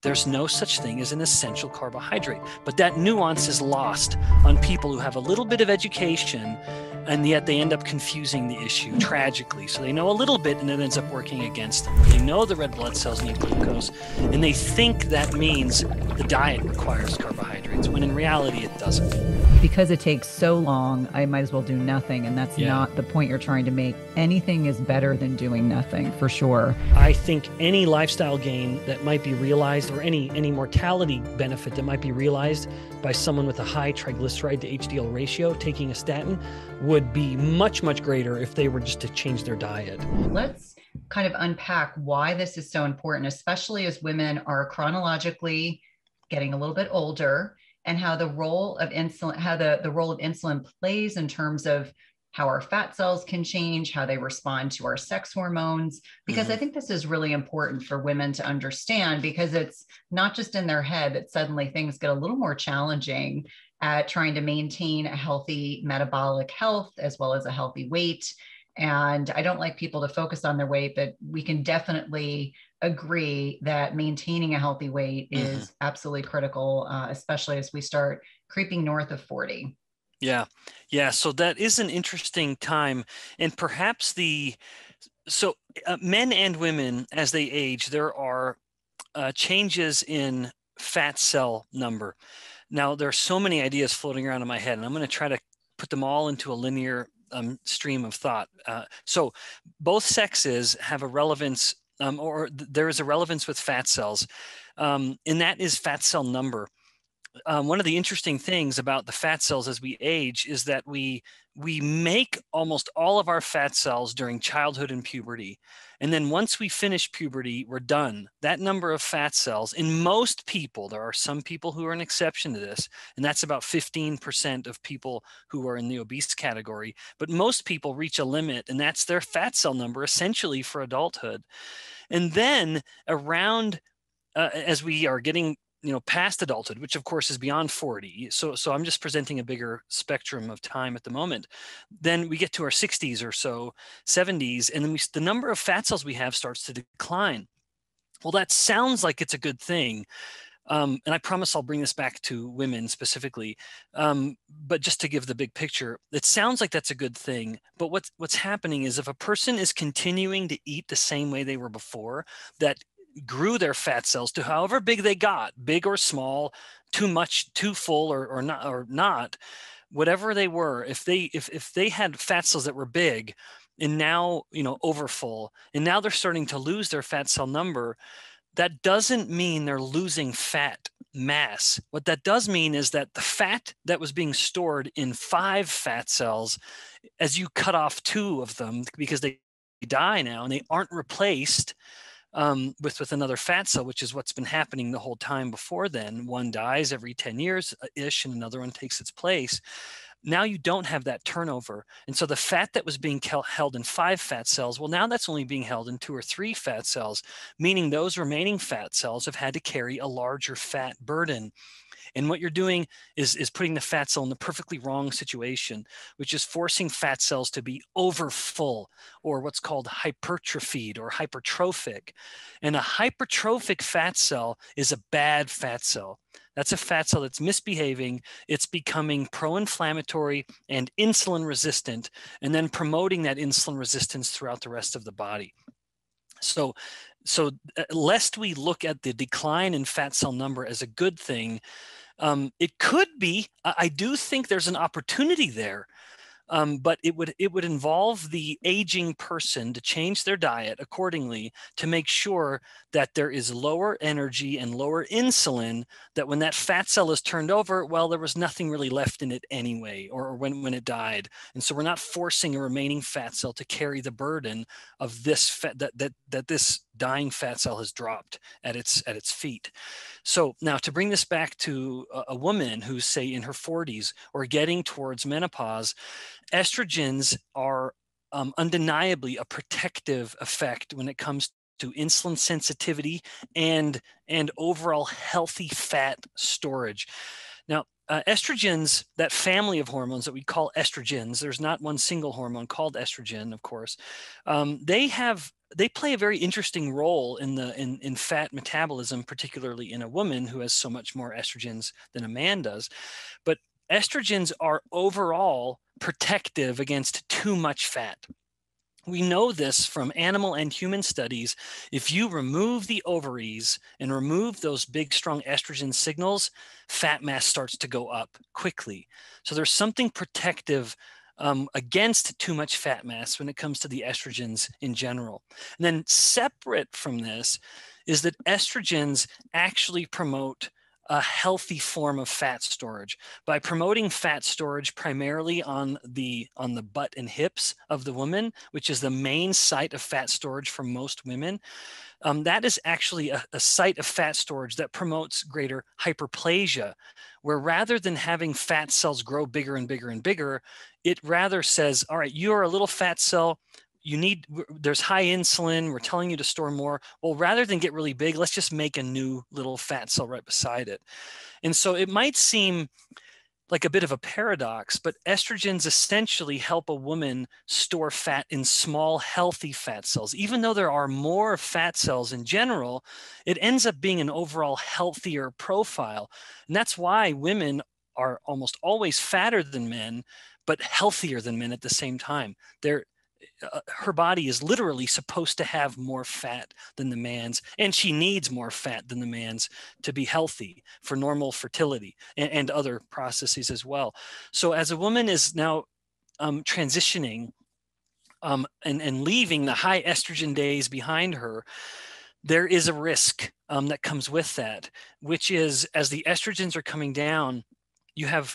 there's no such thing as an essential carbohydrate. But that nuance is lost on people who have a little bit of education, and yet they end up confusing the issue tragically. So they know a little bit and it ends up working against them. They know the red blood cells need glucose, and they think that means the diet requires carbohydrates, when in reality it doesn't. Because it takes so long, I might as well do nothing. And that's not the point you're trying to make. Anything is better than doing nothing, for sure. I think any lifestyle gain that might be realized, or any mortality benefit that might be realized by someone with a high triglyceride to HDL ratio taking a statin, would be much, much greater if they were just to change their diet. Let's kind of unpack why this is so important, especially as women are chronologically getting a little bit older, and how the role of insulin plays in terms of how our fat cells can change, how they respond to our sex hormones. Because I think this is really important for women to understand, because it's not just in their head that suddenly things get a little more challenging at trying to maintain a healthy metabolic health as well as a healthy weight. And I don't like people to focus on their weight, but we can definitely agree that maintaining a healthy weight is absolutely critical, especially as we start creeping north of 40. Yeah. So that is an interesting time. And perhaps men and women, as they age, there are changes in fat cell number. Now, there are so many ideas floating around in my head, and I'm going to try to put them all into a linear stream of thought. So both sexes have a relevance, there is a relevance with fat cells, and that is fat cell number. One of the interesting things about the fat cells as we age is that we make almost all of our fat cells during childhood and puberty. And then once we finish puberty, we're done. That number of fat cells, in most people, there are some people who are an exception to this, and that's about 15% of people who are in the obese category. But most people reach a limit, and that's their fat cell number essentially for adulthood. And then around, as we are getting past adulthood, which of course is beyond 40. So I'm just presenting a bigger spectrum of time at the moment. Then we get to our 60s or so, 70s, and then the number of fat cells we have starts to decline. Well, that sounds like it's a good thing. And I promise I'll bring this back to women specifically. But just to give the big picture, it sounds like that's a good thing. But what's happening is if a person is continuing to eat the same way they were before, that grew their fat cells to however big they got, big or small, too much, too full, or not, whatever they were, if they had fat cells that were big and now over full, and now they're starting to lose their fat cell number, that doesn't mean they're losing fat mass. What that does mean is that the fat that was being stored in 5 fat cells, as you cut off 2 of them because they die now and they aren't replaced with another fat cell, which is what's been happening the whole time before then. One dies every 10 years-ish and another one takes its place. Now you don't have that turnover. And so the fat that was being held in 5 fat cells, well, now that's only being held in 2 or 3 fat cells, meaning those remaining fat cells have had to carry a larger fat burden. And what you're doing is putting the fat cell in the perfectly wrong situation, which is forcing fat cells to be over full, or what's called hypertrophied or hypertrophic. And a hypertrophic fat cell is a bad fat cell. That's a fat cell that's misbehaving. It's becoming pro-inflammatory and insulin resistant, and then promoting that insulin resistance throughout the rest of the body. So lest we look at the decline in fat cell number as a good thing, it could be. I do think there's an opportunity there, but it would involve the aging person to change their diet accordingly to make sure that there is lower energy and lower insulin, that when that fat cell is turned over, well, there was nothing really left in it anyway, or when it died. And so we're not forcing a remaining fat cell to carry the burden of this fat that this dying fat cell has dropped at its feet. So now to bring this back to a woman who's, say, in her 40s or getting towards menopause, estrogens are undeniably a protective effect when it comes to insulin sensitivity and overall healthy fat storage. Now, estrogens, that family of hormones that we call estrogens, there's not one single hormone called estrogen, of course, they have they play a very interesting role in fat metabolism, particularly in a woman who has so much more estrogens than a man does. But estrogens are overall protective against too much fat. We know this from animal and human studies. If you remove the ovaries and remove those big, strong estrogen signals, fat mass starts to go up quickly. So there's something protective against too much fat mass when it comes to the estrogens in general. And then separate from this is that estrogens actually promote a healthy form of fat storage by promoting fat storage primarily on the butt and hips of the woman, which is the main site of fat storage for most women. That is actually a site of fat storage that promotes greater hyperplasia, where rather than having fat cells grow bigger and bigger and bigger, it rather says, all right, you are a little fat cell. There's high insulin. We're telling you to store more. Well, rather than get really big, let's just make a new little fat cell right beside it. And so it might seem like a bit of a paradox, but estrogens essentially help a woman store fat in small, healthy fat cells. Even though there are more fat cells in general, it ends up being an overall healthier profile. And that's why women are almost always fatter than men, but healthier than men at the same time. Her body is literally supposed to have more fat than the man's, and she needs more fat than the man's to be healthy for normal fertility and other processes as well. So as a woman is now transitioning and leaving the high estrogen days behind her, there is a risk that comes with that, which is as the estrogens are coming down,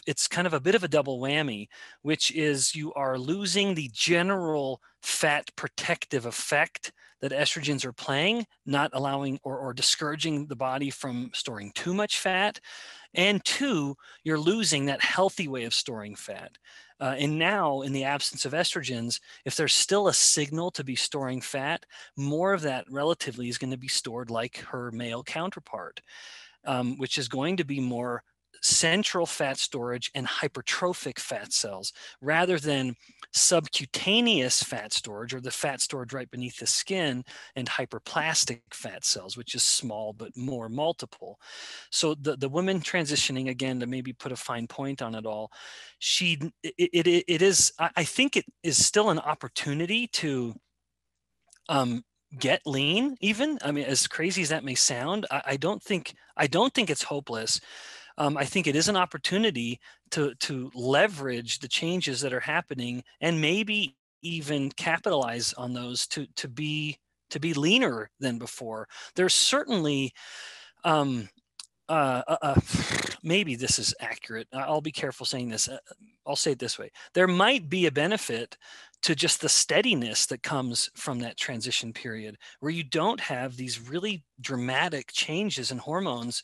it's kind of a bit of a double whammy, which is you are losing the general fat protective effect that estrogens are playing, not allowing or discouraging the body from storing too much fat. And two, you're losing that healthy way of storing fat. And now, in the absence of estrogens, if there's still a signal to be storing fat, more of that relatively is going to be stored like her male counterpart, which is going to be more central fat storage and hypertrophic fat cells rather than subcutaneous fat storage or the fat storage right beneath the skin and hyperplastic fat cells, which is small but more multiple. So the woman transitioning, again, to maybe put a fine point on it all, it is, I think it is still an opportunity to get lean even. I mean, as crazy as that may sound, I don't think it's hopeless. I think it is an opportunity to leverage the changes that are happening and maybe even capitalize on those to be leaner than before. There's certainly maybe this is accurate. I'll be careful saying this. I'll say it this way. There might be a benefit to just the steadiness that comes from that transition period where you don't have these really dramatic changes in hormones.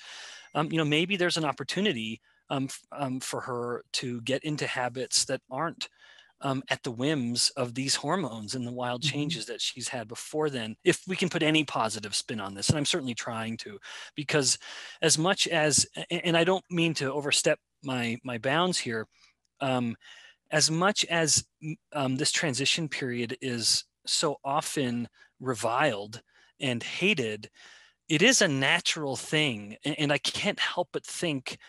Maybe there's an opportunity for her to get into habits that aren't at the whims of these hormones and the wild changes that she's had before then, if we can put any positive spin on this. And I'm certainly trying to, because as much as, and I don't mean to overstep my bounds here, as much as this transition period is so often reviled and hated, it is a natural thing. And I can't help but think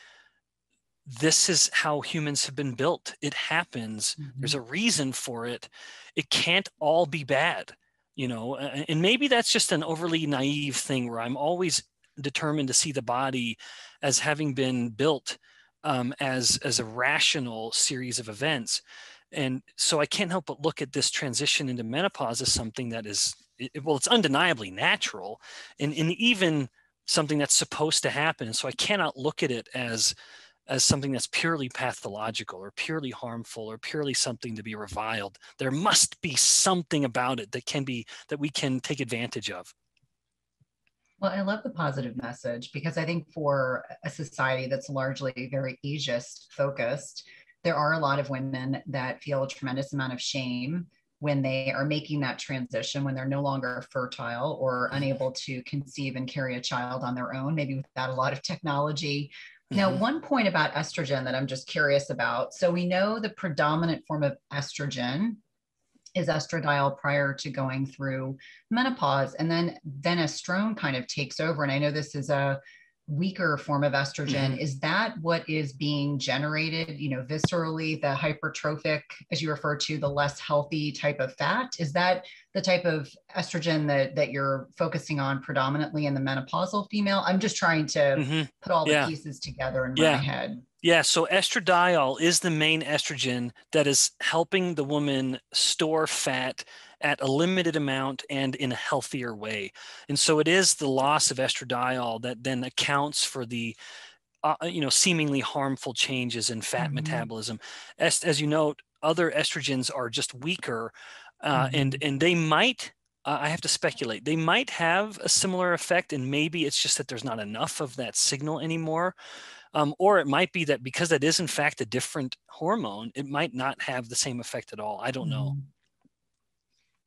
this is how humans have been built. It happens. There's a reason for it. It can't all be bad, and maybe that's just an overly naive thing where I'm always determined to see the body as having been built as a rational series of events. And so I can't help but look at this transition into menopause as something that is, it's undeniably natural and even something that's supposed to happen. And so I cannot look at it as something that's purely pathological or purely harmful or purely something to be reviled. There must be something about it that we can take advantage of. Well, I love the positive message because I think for a society that's largely very ageist focused, there are a lot of women that feel a tremendous amount of shame when they are making that transition, when they're no longer fertile or unable to conceive and carry a child on their own, maybe without a lot of technology. Now, one point about estrogen that I'm just curious about. So we know the predominant form of estrogen is estradiol prior to going through menopause. And then estrone kind of takes over. And I know this is a weaker form of estrogen. Hmm. Is that what is being generated, viscerally, the hypertrophic, as you refer to, the less healthy type of fat? Is that the type of estrogen that you're focusing on predominantly in the menopausal female? I'm just trying to Hmm. put all the Yeah. pieces together in my Yeah. head. Yeah, so estradiol is the main estrogen that is helping the woman store fat at a limited amount and in a healthier way. And so it is the loss of estradiol that then accounts for the seemingly harmful changes in fat Mm-hmm. metabolism. As you note, other estrogens are just weaker, and Mm-hmm. they might. I have to speculate. They might have a similar effect, and maybe it's just that there's not enough of that signal anymore. Or it might be that because that is in fact a different hormone, it might not have the same effect at all. I don't know. Mm-hmm.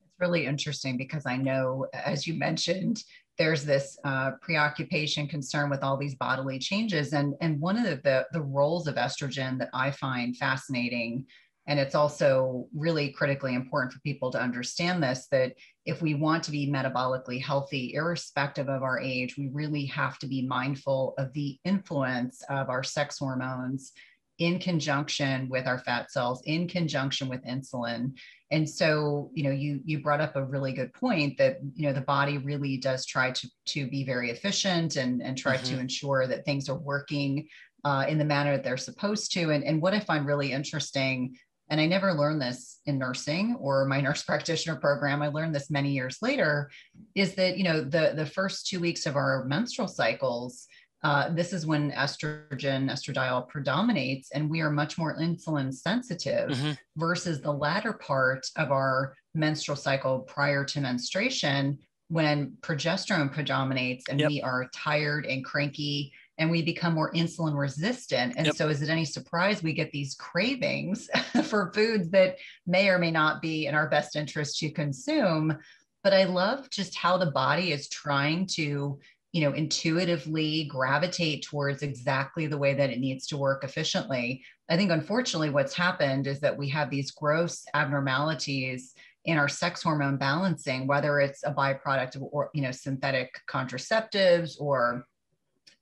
It's really interesting because I know, as you mentioned, there's this preoccupation, concern with all these bodily changes, and one of the roles of estrogen that I find fascinating, and it's also really critically important for people to understand this, that if we want to be metabolically healthy, irrespective of our age, we really have to be mindful of the influence of our sex hormones in conjunction with our fat cells, in conjunction with insulin. And so, you brought up a really good point that, the body really does try to be very efficient and try Hmm. to ensure that things are working in the manner that they're supposed to. And what I find really interesting, and I never learned this in nursing or my nurse practitioner program, I learned this many years later, is that, the first 2 weeks of our menstrual cycles, this is when estradiol predominates, and we are much more insulin sensitive Hmm. versus the latter part of our menstrual cycle prior to menstruation, when progesterone predominates and Yep. we are tired and cranky and we become more insulin resistant. And Yep. so, is it any surprise we get these cravings for foods that may or may not be in our best interest to consume? But I love just how the body is trying to, intuitively gravitate towards exactly the way that it needs to work efficiently. I think, unfortunately, what's happened is that we have these gross abnormalities in our sex hormone balancing, whether it's a byproduct of, or, synthetic contraceptives or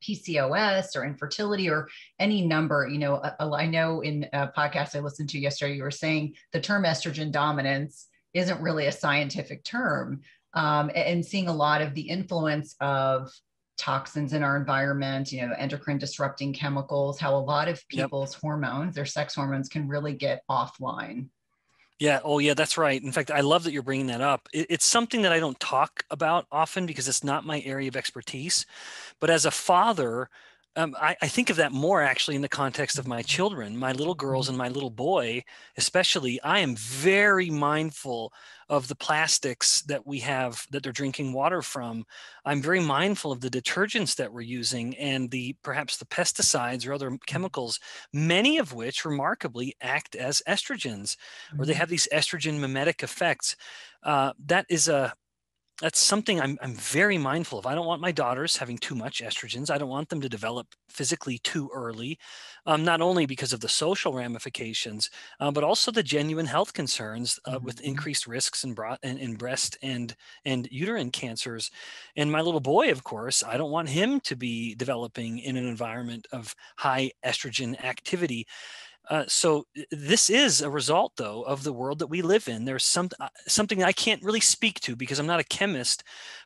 PCOS or infertility or any number. I know in a podcast I listened to yesterday, you were saying the term estrogen dominance isn't really a scientific term, and seeing a lot of the influence of toxins in our environment, endocrine disrupting chemicals, how a lot of Yep. people's hormones, their sex hormones, can really get offline. Yeah. Oh, yeah, that's right. In fact, I love that you're bringing that up. It's something that I don't talk about often because it's not my area of expertise. But as a father, I think of that more actually in the context of my children, my little girls and my little boy, especially. I am very mindful of the plastics that we have that they're drinking water from. I'm very mindful of the detergents that we're using and the perhaps the pesticides or other chemicals, many of which remarkably act as estrogens, or they Mhm. have these estrogen mimetic effects. That is a That's something I'm very mindful of. I don't want my daughters having too much estrogens. I don't want them to develop physically too early, not only because of the social ramifications, but also the genuine health concerns with Mhm. increased risks in breast and uterine cancers. And my little boy, of course, I don't want him to be developing in an environment of high estrogen activity. So this is a result, though, of the world that we live in. There's something I can't really speak to because I'm not a chemist,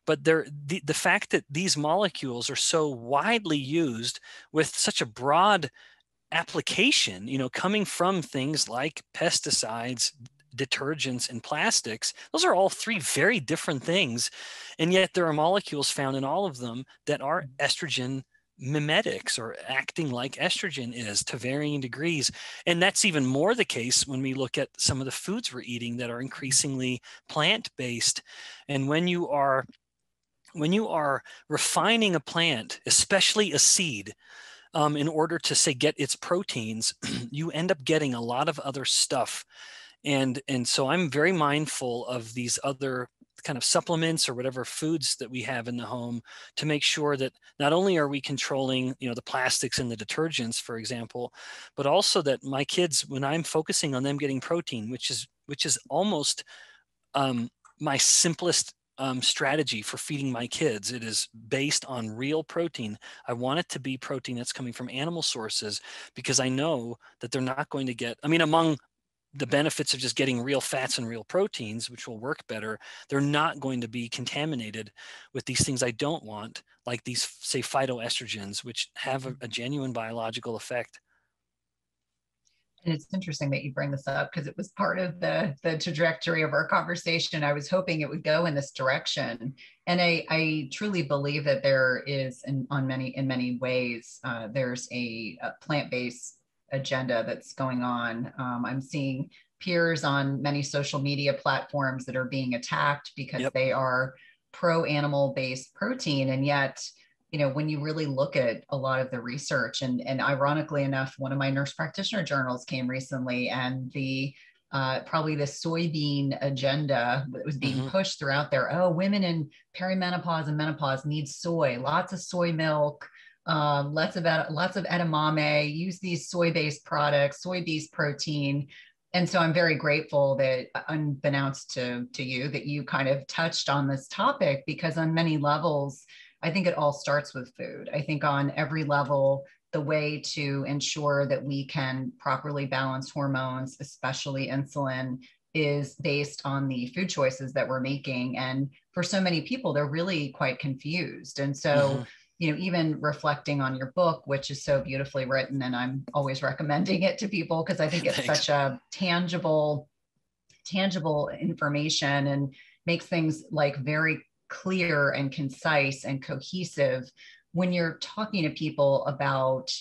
but the fact that these molecules are so widely used with such a broad application, coming from things like pesticides, detergents, and plastics. Those are all three very different things, and yet there are molecules found in all of them that are estrogen mimetics or acting like estrogen is to varying degrees. And that's even more the case when we look at some of the foods we're eating that are increasingly plant-based. And when you are refining a plant, especially a seed, in order to say get its proteins, you end up getting a lot of other stuff. And so I'm very mindful of these other kind of supplements or whatever foods that we have in the home to make sure that not only are we controlling, the plastics in the detergents, for example, but also that my kids, when I'm focusing on them getting protein, which is almost my simplest strategy for feeding my kids. It is based on real protein. I want it to be protein that's coming from animal sources because I know that they're not going to get, among the benefits of just getting real fats and real proteins, which will work better, they're not going to be contaminated with these things I don't want, like these, say, phytoestrogens, which have a genuine biological effect. And it's interesting that you bring this up because it was part of the trajectory of our conversation. I was hoping it would go in this direction, and I truly believe that there is, in many ways, there's a plant-based agenda that's going on. I'm seeing peers on many social media platforms that are being attacked because Yep. they are pro animal based protein, and yet when you really look at a lot of the research, and ironically enough, one of my nurse practitioner journals came recently, and the probably the soybean agenda that was being Hmm. pushed throughout there. Oh, women in perimenopause and menopause need soy, lots of soy milk, lots of edamame, use these soy-based products, soy-based protein. And so I'm very grateful that, unbeknownst to you, that you kind of touched on this topic, because on many levels, I think it all starts with food. I think on every level, the way to ensure that we can properly balance hormones, especially insulin, is based on the food choices that we're making. And for so many people, they're really quite confused. And so, Hmm. even reflecting on your book, which is so beautifully written, and I'm always recommending it to people because I think it's Thanks. such a tangible information, and makes things like very clear and concise and cohesive when you're talking to people about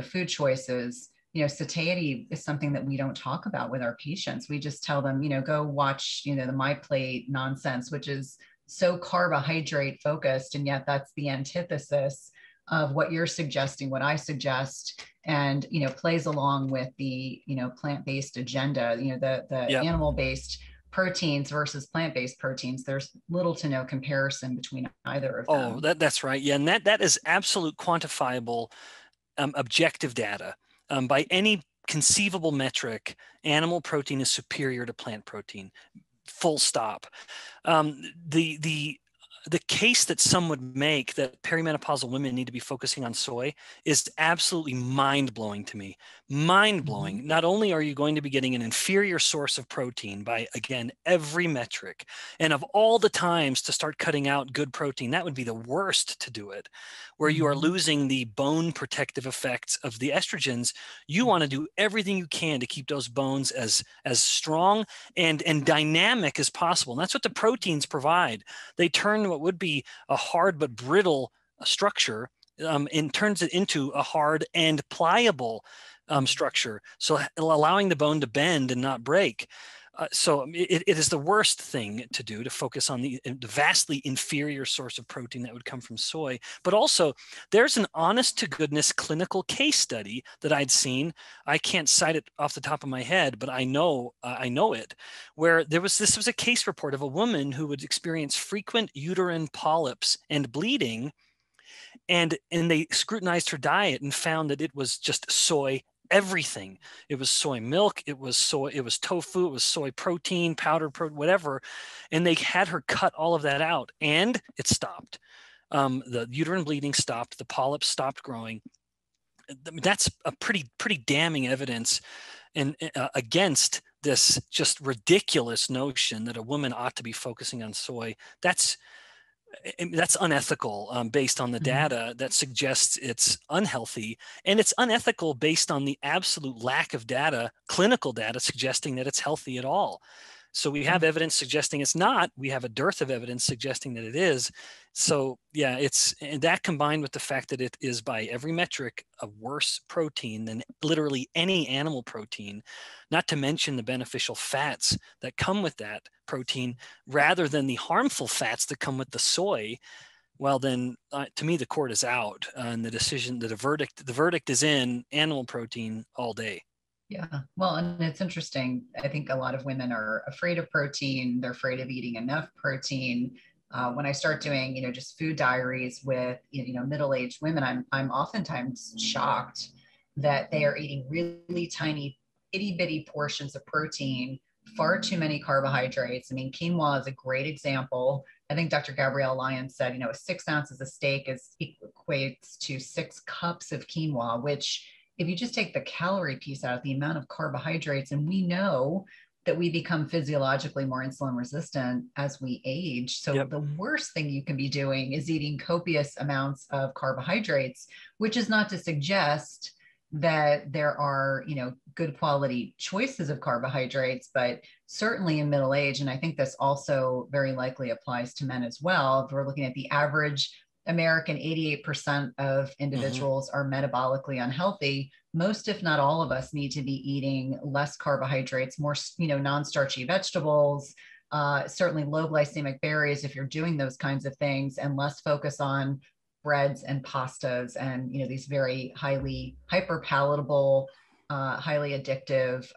food choices. Satiety is something that we don't talk about with our patients. We just tell them, go watch the My Plate nonsense, which is so carbohydrate focused, and yet that's the antithesis of what you're suggesting, what I suggest, and plays along with the plant-based agenda. The Yep. animal-based proteins versus plant-based proteins, there's little to no comparison between either of Oh, them. that's right. Yeah, and that is absolute quantifiable, objective data. By any conceivable metric, animal protein is superior to plant protein. Full stop. The case that some would make that perimenopausal women need to be focusing on soy is absolutely mind-blowing to me. Mhm. Mind-blowing. Not only are you going to be getting an inferior source of protein by, again, every metric, and of all the times to start cutting out good protein, that would be the worst to do it, where you are Mhm. losing the bone protective effects of the estrogens. You want to do everything you can to keep those bones as strong and dynamic as possible. And that's what the proteins provide. They turn what would be a hard but brittle structure, and turns it into a hard and pliable Mhm. structure, so allowing the bone to bend and not break. So it is the worst thing to do, to focus on the vastly inferior source of protein that would come from soy. But also, there's an honest to goodness clinical case study that I'd seen. I can't cite it off the top of my head, but I know it, where this was a case report of a woman who would experience frequent uterine polyps and bleeding, and they scrutinized her diet and found that it was just soy everything. It was soy milk, it was soy, it was tofu, it was soy protein, powdered protein, whatever. And they had her cut all of that out, and it stopped. The uterine bleeding stopped, the polyps stopped growing. That's a pretty damning evidence, and against this just ridiculous notion that a woman ought to be focusing on soy. That's unethical, based on the Mhm. data that suggests it's unhealthy, and it's unethical based on the absolute lack of data, clinical data, suggesting that it's healthy at all. So we have Yeah. evidence suggesting it's not. We have a dearth of evidence suggesting that it is. So yeah, it's, and that combined with the fact that it is by every metric a worse protein than literally any animal protein, not to mention the beneficial fats that come with that protein rather than the harmful fats that come with the soy. Well, then, to me, the court is out, and the verdict is in animal protein all day. Yeah. Well, and it's interesting. I think a lot of women are afraid of protein. They're afraid of eating enough protein. When I start doing, just food diaries with, middle-aged women, I'm oftentimes shocked that they are eating really tiny, itty bitty portions of protein, far too many carbohydrates. I mean, quinoa is a great example. I think Dr. Gabrielle Lyons said, 6 ounces of steak equates to 6 cups of quinoa, which if you just take the calorie piece out, the amount of carbohydrates, and we know that we become physiologically more insulin resistant as we age. So Yep. the worst thing you can be doing is eating copious amounts of carbohydrates, which is not to suggest that there are, good quality choices of carbohydrates, but certainly in middle age, and I think this also very likely applies to men as well. If we're looking at the average American, 88% of Hmm. individuals are metabolically unhealthy. Most, if not all of us, need to be eating less carbohydrates, more, non-starchy vegetables, certainly low glycemic berries if you're doing those kinds of things, and less focus on breads and pastas and, these very highly hyper palatable, highly addictive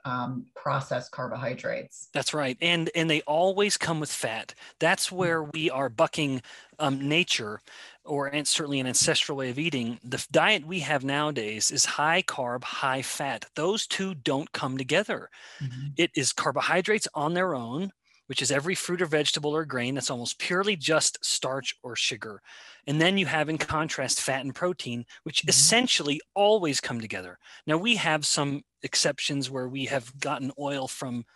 processed carbohydrates. That's right. And they always come with fat. That's where we are bucking nature, or and certainly an ancestral way of eating. The diet we have nowadays is high carb, high fat. Those two don't come together. Mm-hmm. It is carbohydrates on their own, which is every fruit or vegetable or grain that's almost purely just starch or sugar. And then you have, in contrast, fat and protein, which Mm-hmm. essentially always come together. Now, we have some exceptions where we have gotten oil from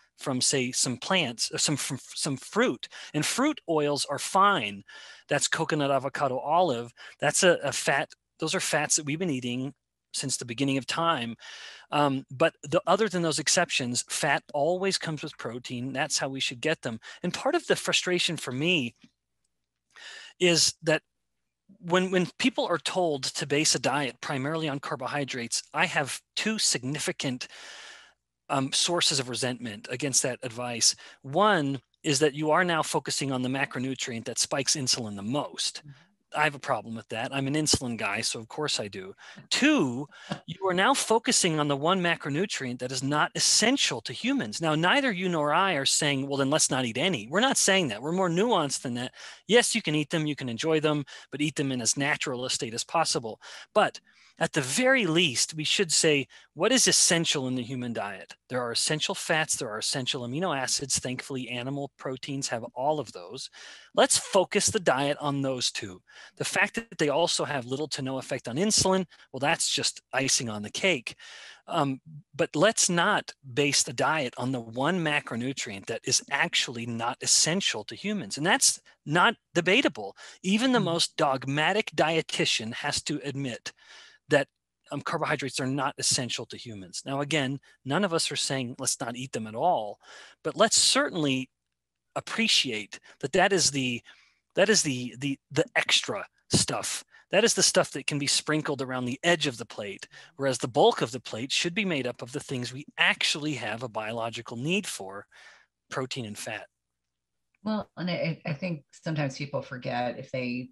say some plants, from some fruit, and fruit oils are fine. That's coconut, avocado, olive. That's a fat. Those are fats that we've been eating since the beginning of time. But other than those exceptions, fat always comes with protein. That's how we should get them. And part of the frustration for me is that when people are told to base a diet primarily on carbohydrates, I have two significant sources of resentment against that advice. One is that you are now focusing on the macronutrient that spikes insulin the most. I have a problem with that. I'm an insulin guy, so of course I do. Two, you are now focusing on the one macronutrient that is not essential to humans. Now, neither you nor I are saying, well, then let's not eat any. We're not saying that. We're more nuanced than that. Yes, you can eat them, you can enjoy them, but eat them in as natural a state as possible. But at the very least, we should say, what is essential in the human diet? There are essential fats, there are essential amino acids. Thankfully, animal proteins have all of those. Let's focus the diet on those two. The fact that they also have little to no effect on insulin, well, that's just icing on the cake. But let's not base the diet on the one macronutrient that is actually not essential to humans. And that's not debatable. Even the most dogmatic dietitian has to admit that carbohydrates are not essential to humans. Now, again, none of us are saying let's not eat them at all, but let's certainly appreciate that that is the extra stuff. That is the stuff that can be sprinkled around the edge of the plate, whereas the bulk of the plate should be made up of the things we actually have a biological need for, protein and fat. Well, and I think sometimes people forget if they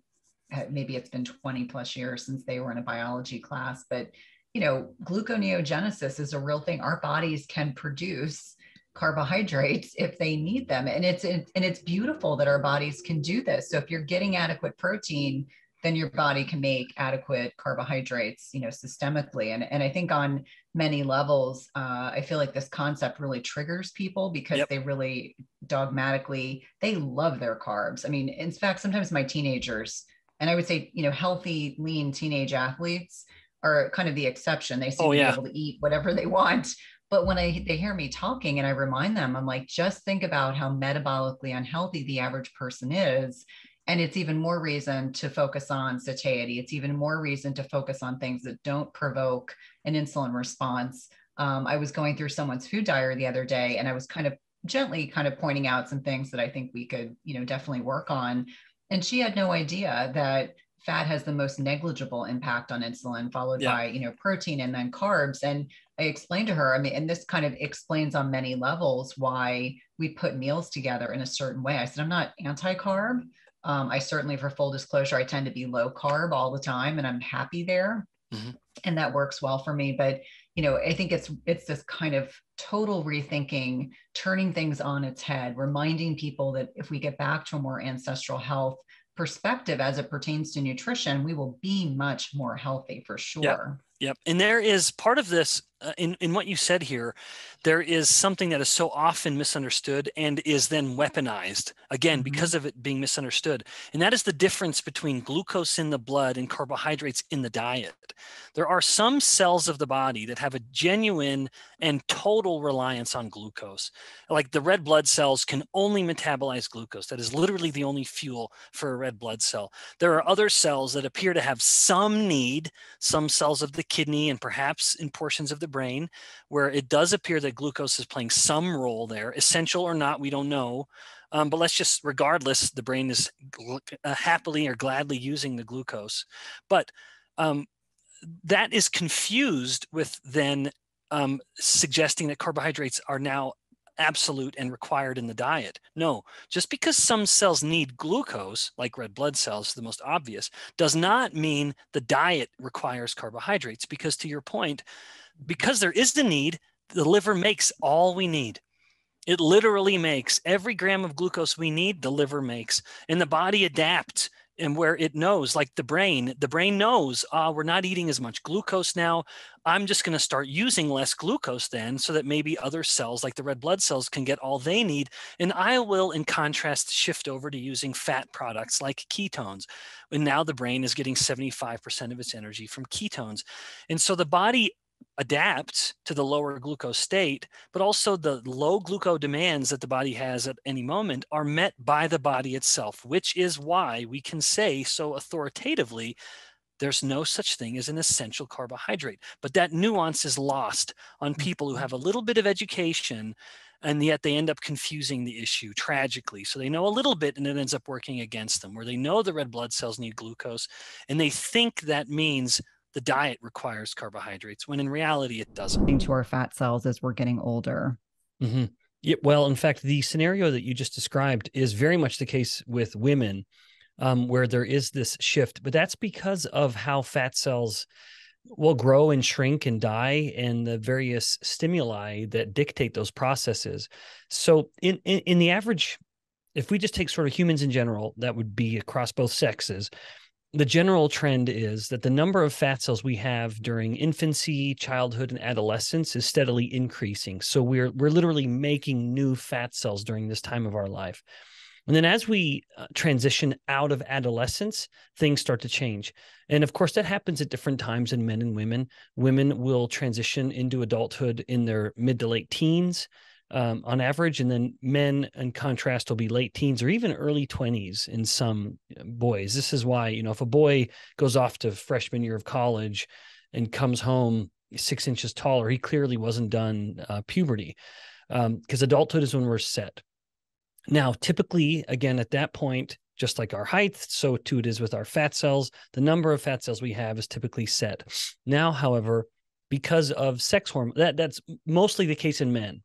maybe it's been 20 plus years since they were in a biology class, but gluconeogenesis is a real thing. Our bodies can produce carbohydrates if they need them, and it's beautiful that our bodies can do this. So if you're getting adequate protein, then your body can make adequate carbohydrates, systemically. And I think on many levels, I feel like this concept really triggers people because Yep. they really dogmatically they love their carbs. I mean, in fact, sometimes my teenagers, and I would say, healthy, lean teenage athletes are kind of the exception. They seem Oh to be yeah. able to eat whatever they want. But when they hear me talking and I remind them, I'm like, just think about how metabolically unhealthy the average person is. And it's even more reason to focus on satiety. It's even more reason to focus on things that don't provoke an insulin response. I was going through someone's food diary the other day, and I was kind of gently kind of pointing out some things that I think we could, definitely work on. And she had no idea that fat has the most negligible impact on insulin, followed Yeah. by, protein and then carbs. And I explained to her, I mean, and this kind of explains on many levels why we put meals together in a certain way. I said, I'm not anti-carb. I certainly, for full disclosure, I tend to be low carb all the time, and I'm happy there. Mhm. and that works well for me. But I think it's this kind of total rethinking, turning things on its head, reminding people that if we get back to a more ancestral health perspective as it pertains to nutrition, we will be much more healthy for Yep. sure. Yep. And there is part of this in what you said here, there is something that is so often misunderstood and is then weaponized again Mm-hmm. because of it being misunderstood. And that is the difference between glucose in the blood and carbohydrates in the diet. There are some cells of the body that have a genuine and total reliance on glucose. Like the red blood cells can only metabolize glucose. That is literally the only fuel for a red blood cell. There are other cells that appear to have some need, some cells of the kidney and perhaps in portions of the brain, where it does appear that glucose is playing some role there, essential or not, we don't know. But let's just, regardless, the brain is happily or gladly using the glucose. But that is confused with then suggesting that carbohydrates are now absolute and required in the diet. No, just because some cells need glucose, like red blood cells, the most obvious, does not mean the diet requires carbohydrates. Because to your point, because there is the need, the liver makes all we need. It literally makes every gram of glucose we need, the liver makes, and the body adapts. And where it knows, like the brain knows, we're not eating as much glucose now. I'm just going to start using less glucose then, so that maybe other cells, like the red blood cells, can get all they need. And I will, in contrast, shift over to using fat products like ketones. And now the brain is getting 75% of its energy from ketones. And so the body adapts to the lower glucose state, but also the low glucose demands that the body has at any moment are met by the body itself, which is why we can say so authoritatively there's no such thing as an essential carbohydrate. But that nuance is lost on people who have a little bit of education, and yet they end up confusing the issue tragically. So they know a little bit and it ends up working against them, where they know the red blood cells need glucose and they think that means the diet requires carbohydrates, when in reality it doesn't. Into our fat cells as we're getting older. Mm-hmm. Yeah, well, in fact, the scenario that you just described is very much the case with women, where there is this shift, but that's because of how fat cells will grow and shrink and die, and the various stimuli that dictate those processes. So, in the average, if we just take sort of humans in general, that would be across both sexes. The general trend is that the number of fat cells we have during infancy, childhood, and adolescence is steadily increasing. So we're literally making new fat cells during this time of our life. And then as we transition out of adolescence, things start to change. And of course, that happens at different times in men and women. Women will transition into adulthood in their mid to late teens on average. And then men, in contrast, will be late teens or even early 20s in some boys. This is why, if a boy goes off to freshman year of college and comes home 6 inches taller, he clearly wasn't done puberty, because adulthood is when we're set. Now, typically, again, at that point, just like our height, so too it is with our fat cells. The number of fat cells we have is typically set. Now, however, because of sex hormone, that's mostly the case in men,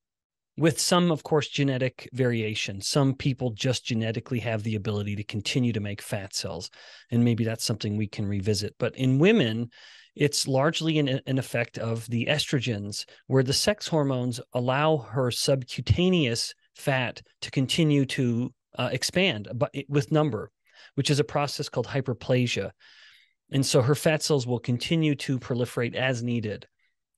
with some, of course, genetic variation. Some people just genetically have the ability to continue to make fat cells, and maybe that's something we can revisit. But in women, it's largely an effect of the estrogens, where the sex hormones allow her subcutaneous fat to continue to expand with number, which is a process called hyperplasia. And so her fat cells will continue to proliferate as needed.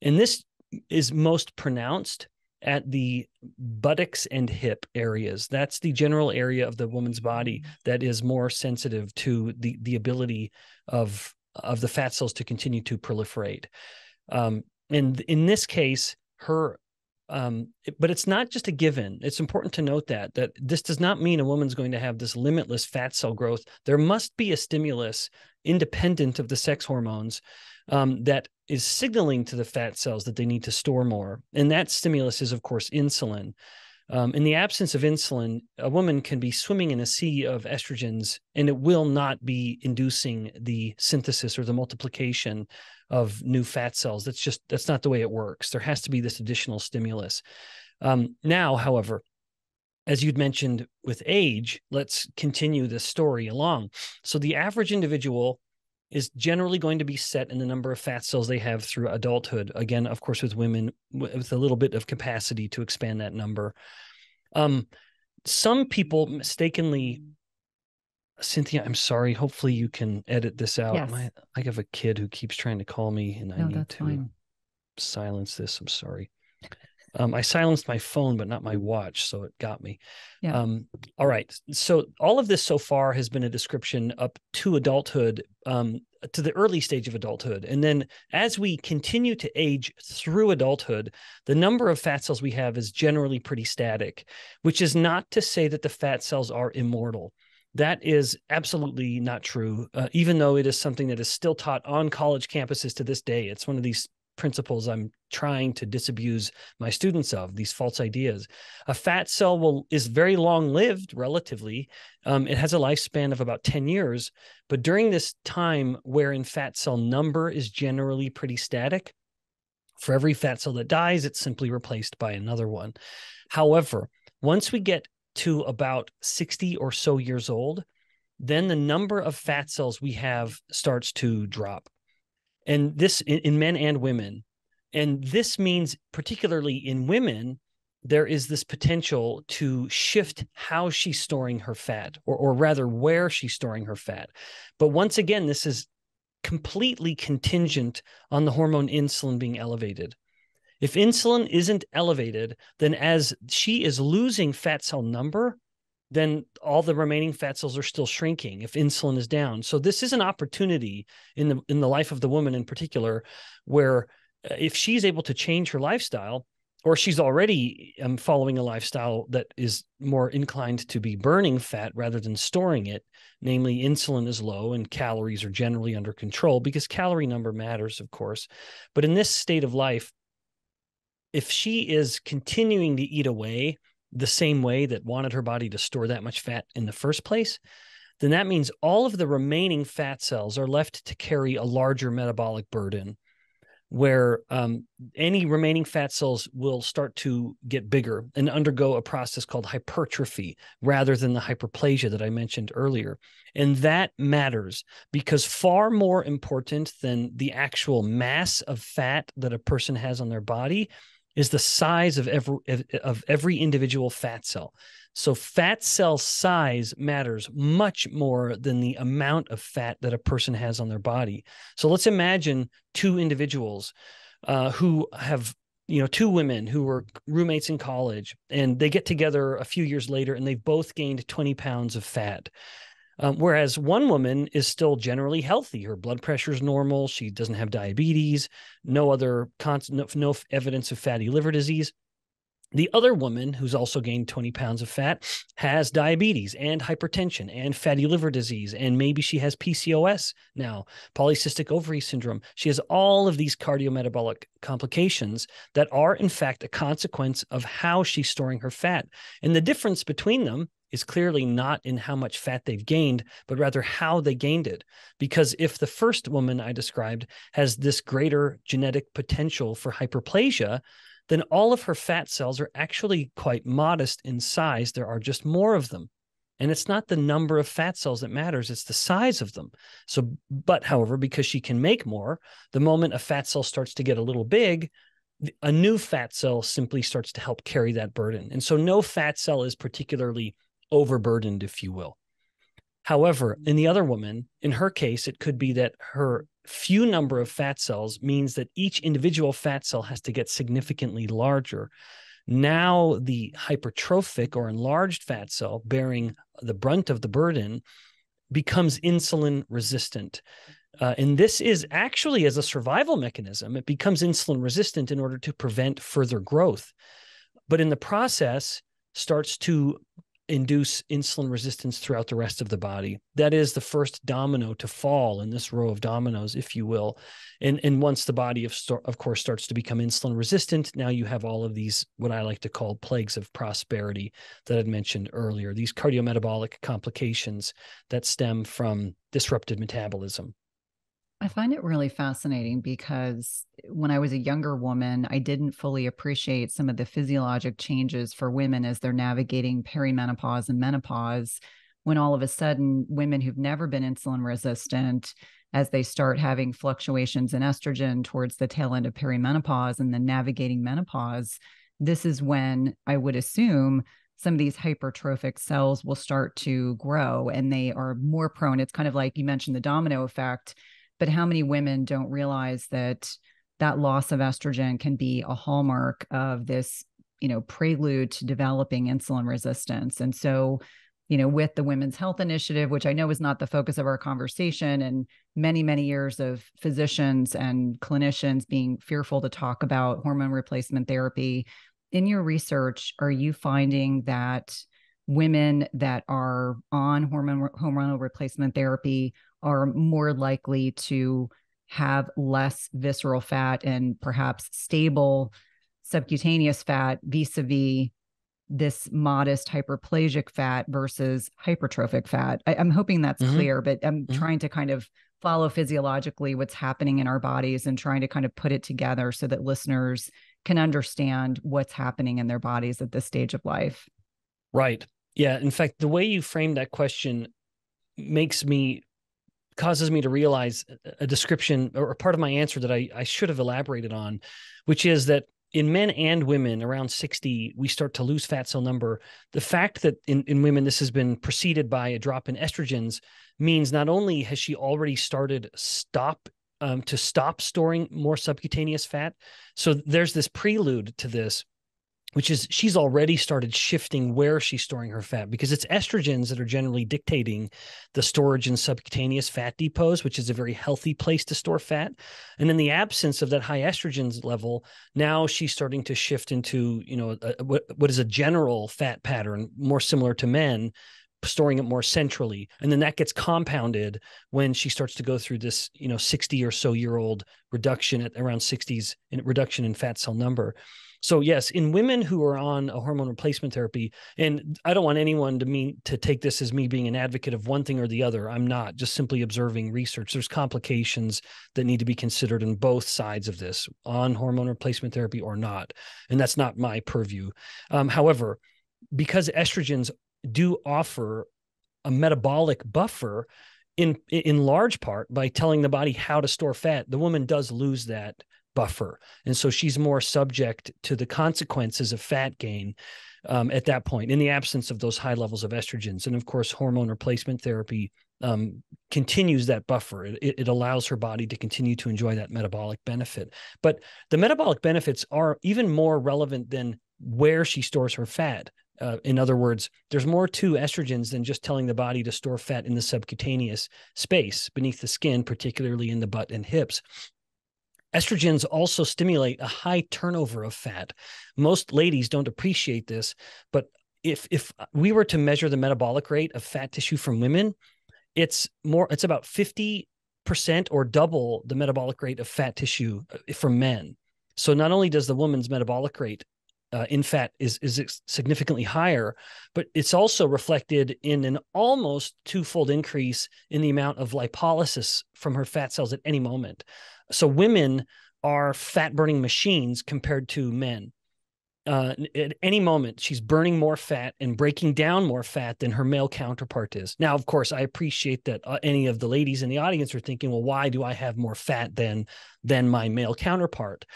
And this is most pronounced at the buttocks and hip areas. That's the general area of the woman's body that is more sensitive to the ability of the fat cells to continue to proliferate. And in this case, but it's not just a given. It's important to note that this does not mean a woman's going to have this limitless fat cell growth. There must be a stimulus independent of the sex hormones that is signaling to the fat cells that they need to store more. And that stimulus is, of course, insulin. In the absence of insulin, a woman can be swimming in a sea of estrogens, and it will not be inducing the synthesis or the multiplication of new fat cells. That's not the way it works. There has to be this additional stimulus. Now, however, as you'd mentioned with age, let's continue this story along. So the average individual is generally going to be set in the number of fat cells they have through adulthood. Again, of course, with women with a little bit of capacity to expand that number. Some people mistakenly, Cynthia, I'm sorry. Hopefully you can edit this out. Yes. I have a kid who keeps trying to call me, and I No, need that's to fine. silence this. I'm sorry. I silenced my phone, but not my watch, so it got me. Yeah. All right. So all of this so far has been a description up to adulthood, to the early stage of adulthood. And then as we continue to age through adulthood, the number of fat cells we have is generally pretty static, which is not to say that the fat cells are immortal. That is absolutely not true, even though it is something that is still taught on college campuses to this day. It's one of these principles I'm trying to disabuse my students of, these false ideas. A fat cell is very long-lived relatively. It has a lifespan of about 10 years, but during this time wherein fat cell number is generally pretty static, for every fat cell that dies, it's simply replaced by another one. However, once we get to about 60 or so years old, then the number of fat cells we have starts to drop. And this in men and women. And this means, particularly in women, there is this potential to shift how she's storing her fat, or rather where she's storing her fat. But once again, this is completely contingent on the hormone insulin being elevated. If insulin isn't elevated, then as she is losing fat cell number, then all the remaining fat cells are still shrinking if insulin is down. So this is an opportunity in the life of the woman in particular, where if she's able to change her lifestyle, or she's already following a lifestyle that is more inclined to be burning fat rather than storing it, namely insulin is low and calories are generally under control, because calorie number matters, of course. But in this state of life, if she is continuing to eat away the same way that wanted her body to store that much fat in the first place, then that means all of the remaining fat cells are left to carry a larger metabolic burden, where any remaining fat cells will start to get bigger and undergo a process called hypertrophy rather than the hyperplasia that I mentioned earlier. And that matters, because far more important than the actual mass of fat that a person has on their body is the size of every individual fat cell. So fat cell size matters much more than the amount of fat that a person has on their body. So let's imagine two individuals who have, two women who were roommates in college, and they get together a few years later and they've both gained 20 pounds of fat. Whereas one woman is still generally healthy. Her blood pressure is normal. She doesn't have diabetes, no evidence of fatty liver disease. The other woman, who's also gained 20 pounds of fat, has diabetes and hypertension and fatty liver disease. And maybe she has PCOS now, polycystic ovary syndrome. She has all of these cardiometabolic complications that are, in fact, a consequence of how she's storing her fat. And the difference between them is clearly not in how much fat they've gained, but rather how they gained it. Because if the first woman I described has this greater genetic potential for hyperplasia, then all of her fat cells are actually quite modest in size. There are just more of them. And it's not the number of fat cells that matters, it's the size of them. But however, because she can make more, the moment a fat cell starts to get a little big, a new fat cell simply starts to help carry that burden. And so no fat cell is particularly overburdened, if you will. However, in the other woman, in her case, it could be that her few number of fat cells means that each individual fat cell has to get significantly larger. Now the hypertrophic or enlarged fat cell bearing the brunt of the burden becomes insulin resistant. And this is actually as a survival mechanism. It becomes insulin resistant in order to prevent further growth. But in the process, starts to induce insulin resistance throughout the rest of the body. That is the first domino to fall in this row of dominoes, if you will. And once the body, of course, starts to become insulin resistant, now you have all of these, what I like to call plagues of prosperity that I'd mentioned earlier, these cardiometabolic complications that stem from disrupted metabolism. I find it really fascinating because when I was a younger woman, I didn't fully appreciate some of the physiologic changes for women as they're navigating perimenopause and menopause, when all of a sudden women who've never been insulin resistant as they start having fluctuations in estrogen towards the tail end of perimenopause and then navigating menopause, this is when I would assume some of these hypertrophic cells will start to grow and they are more prone. It's kind of like you mentioned the domino effect, but how many women don't realize that that loss of estrogen can be a hallmark of this, prelude to developing insulin resistance. And so, with the Women's Health Initiative, which I know is not the focus of our conversation, and many, many years of physicians and clinicians being fearful to talk about hormone replacement therapy, in your research, are you finding that women that are on hormonal replacement therapy are more likely to have less visceral fat and perhaps stable subcutaneous fat vis-a-vis this modest hyperplasic fat versus hypertrophic fat? I'm hoping that's clear, but I'm trying to kind of follow physiologically what's happening in our bodies and trying to kind of put it together so that listeners can understand what's happening in their bodies at this stage of life. Right. Yeah. In fact, the way you framed that question causes me to realize a description or a part of my answer that I should have elaborated on, which is that in men and women around 60, we start to lose fat cell number. The fact that in women, this has been preceded by a drop in estrogens means not only has she already started to stop storing more subcutaneous fat. So there's this prelude to this, which is she's already started shifting where she's storing her fat, because it's estrogens that are generally dictating the storage in subcutaneous fat depots, which is a very healthy place to store fat. And in the absence of that high estrogens level, now she's starting to shift into, what is a general fat pattern, more similar to men, storing it more centrally. And then that gets compounded when she starts to go through this, 60 or so year old reduction at around 60s in reduction in fat cell number. So yes, in women who are on a hormone replacement therapy, and I don't want anyone to take this as me being an advocate of one thing or the other. I'm not, just simply observing research. There's complications that need to be considered in both sides of this, on hormone replacement therapy or not. And that's not my purview. However, because estrogens do offer a metabolic buffer in large part by telling the body how to store fat, the woman does lose that buffer. And so she's more subject to the consequences of fat gain at that point, in the absence of those high levels of estrogens. And of course, hormone replacement therapy continues that buffer. It allows her body to continue to enjoy that metabolic benefit. But the metabolic benefits are even more relevant than where she stores her fat. In other words, there's more to estrogens than just telling the body to store fat in the subcutaneous space beneath the skin, particularly in the butt and hips. Estrogens also stimulate a high turnover of fat. Most ladies don't appreciate this, but if we were to measure the metabolic rate of fat tissue from women, it's about 50% or double the metabolic rate of fat tissue from men. So not only does the woman's metabolic rate in fat is significantly higher, but it's also reflected in an almost twofold increase in the amount of lipolysis from her fat cells at any moment. So women are fat burning machines compared to men. At any moment, she's burning more fat and breaking down more fat than her male counterpart is. Now, of course, I appreciate that any of the ladies in the audience are thinking, well, why do I have more fat than my male counterpart?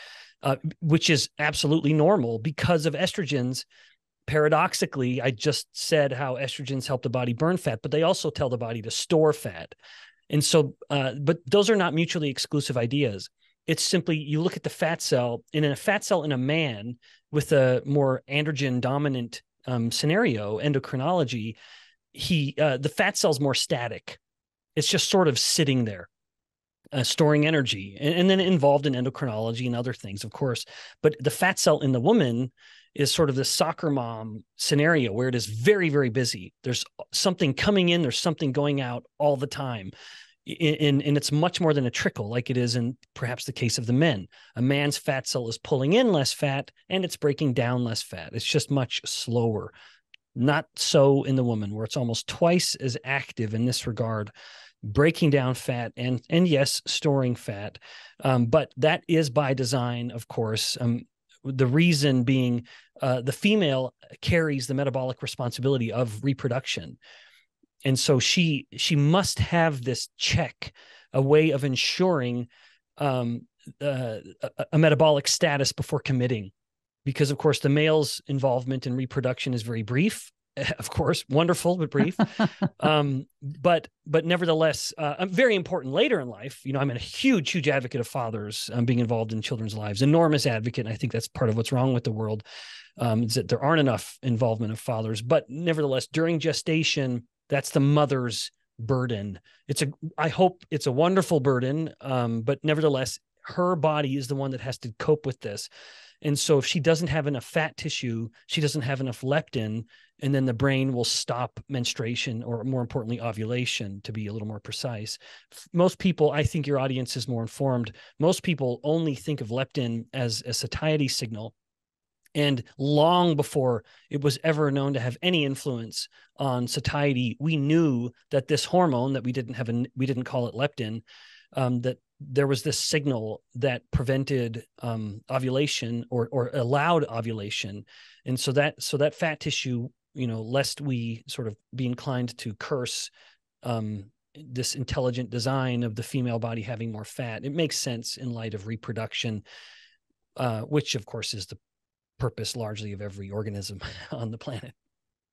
Which is absolutely normal because of estrogens. Paradoxically, I just said how estrogens help the body burn fat, but they also tell the body to store fat. And so, but those are not mutually exclusive ideas. It's simply, you look at the fat cell, and in a fat cell in a man with a more androgen dominant scenario, endocrinology, the fat cell's more static. It's just sort of sitting there. Storing energy, and then involved in endocrinology and other things, of course. But the fat cell in the woman is sort of the soccer mom scenario where it is very, very busy. There's something coming in, there's something going out all the time. And it's much more than a trickle, like it is in perhaps the case of the men. A man's fat cell is pulling in less fat and it's breaking down less fat. It's just much slower. Not so in the woman, where it's almost twice as active in this regard, breaking down fat and yes, storing fat. But that is by design, of course. The reason being the female carries the metabolic responsibility of reproduction. And so she must have this check a way of ensuring a metabolic status before committing, because of course the male's involvement in reproduction is very brief, of course, wonderful but brief. But nevertheless, very important later in life. I'm a huge advocate of fathers being involved in children's lives, enormous advocate. And I think that's part of what's wrong with the world, is that there aren't enough involvement of fathers. But nevertheless, during gestation, that's the mother's burden. I hope it's a wonderful burden, but nevertheless, her body is the one that has to cope with this. And so if she doesn't have enough fat tissue, she doesn't have enough leptin, and then the brain will stop menstruation, or more importantly, ovulation, to be a little more precise. Most people, I think your audience is more informed, most people only think of leptin as a satiety signal. And long before it was ever known to have any influence on satiety, we knew that this hormone that we didn't call it leptin, that there was this signal that prevented ovulation or allowed ovulation. And so that fat tissue, lest we sort of be inclined to curse this intelligent design of the female body having more fat, it makes sense in light of reproduction, which of course is the purpose largely of every organism on the planet.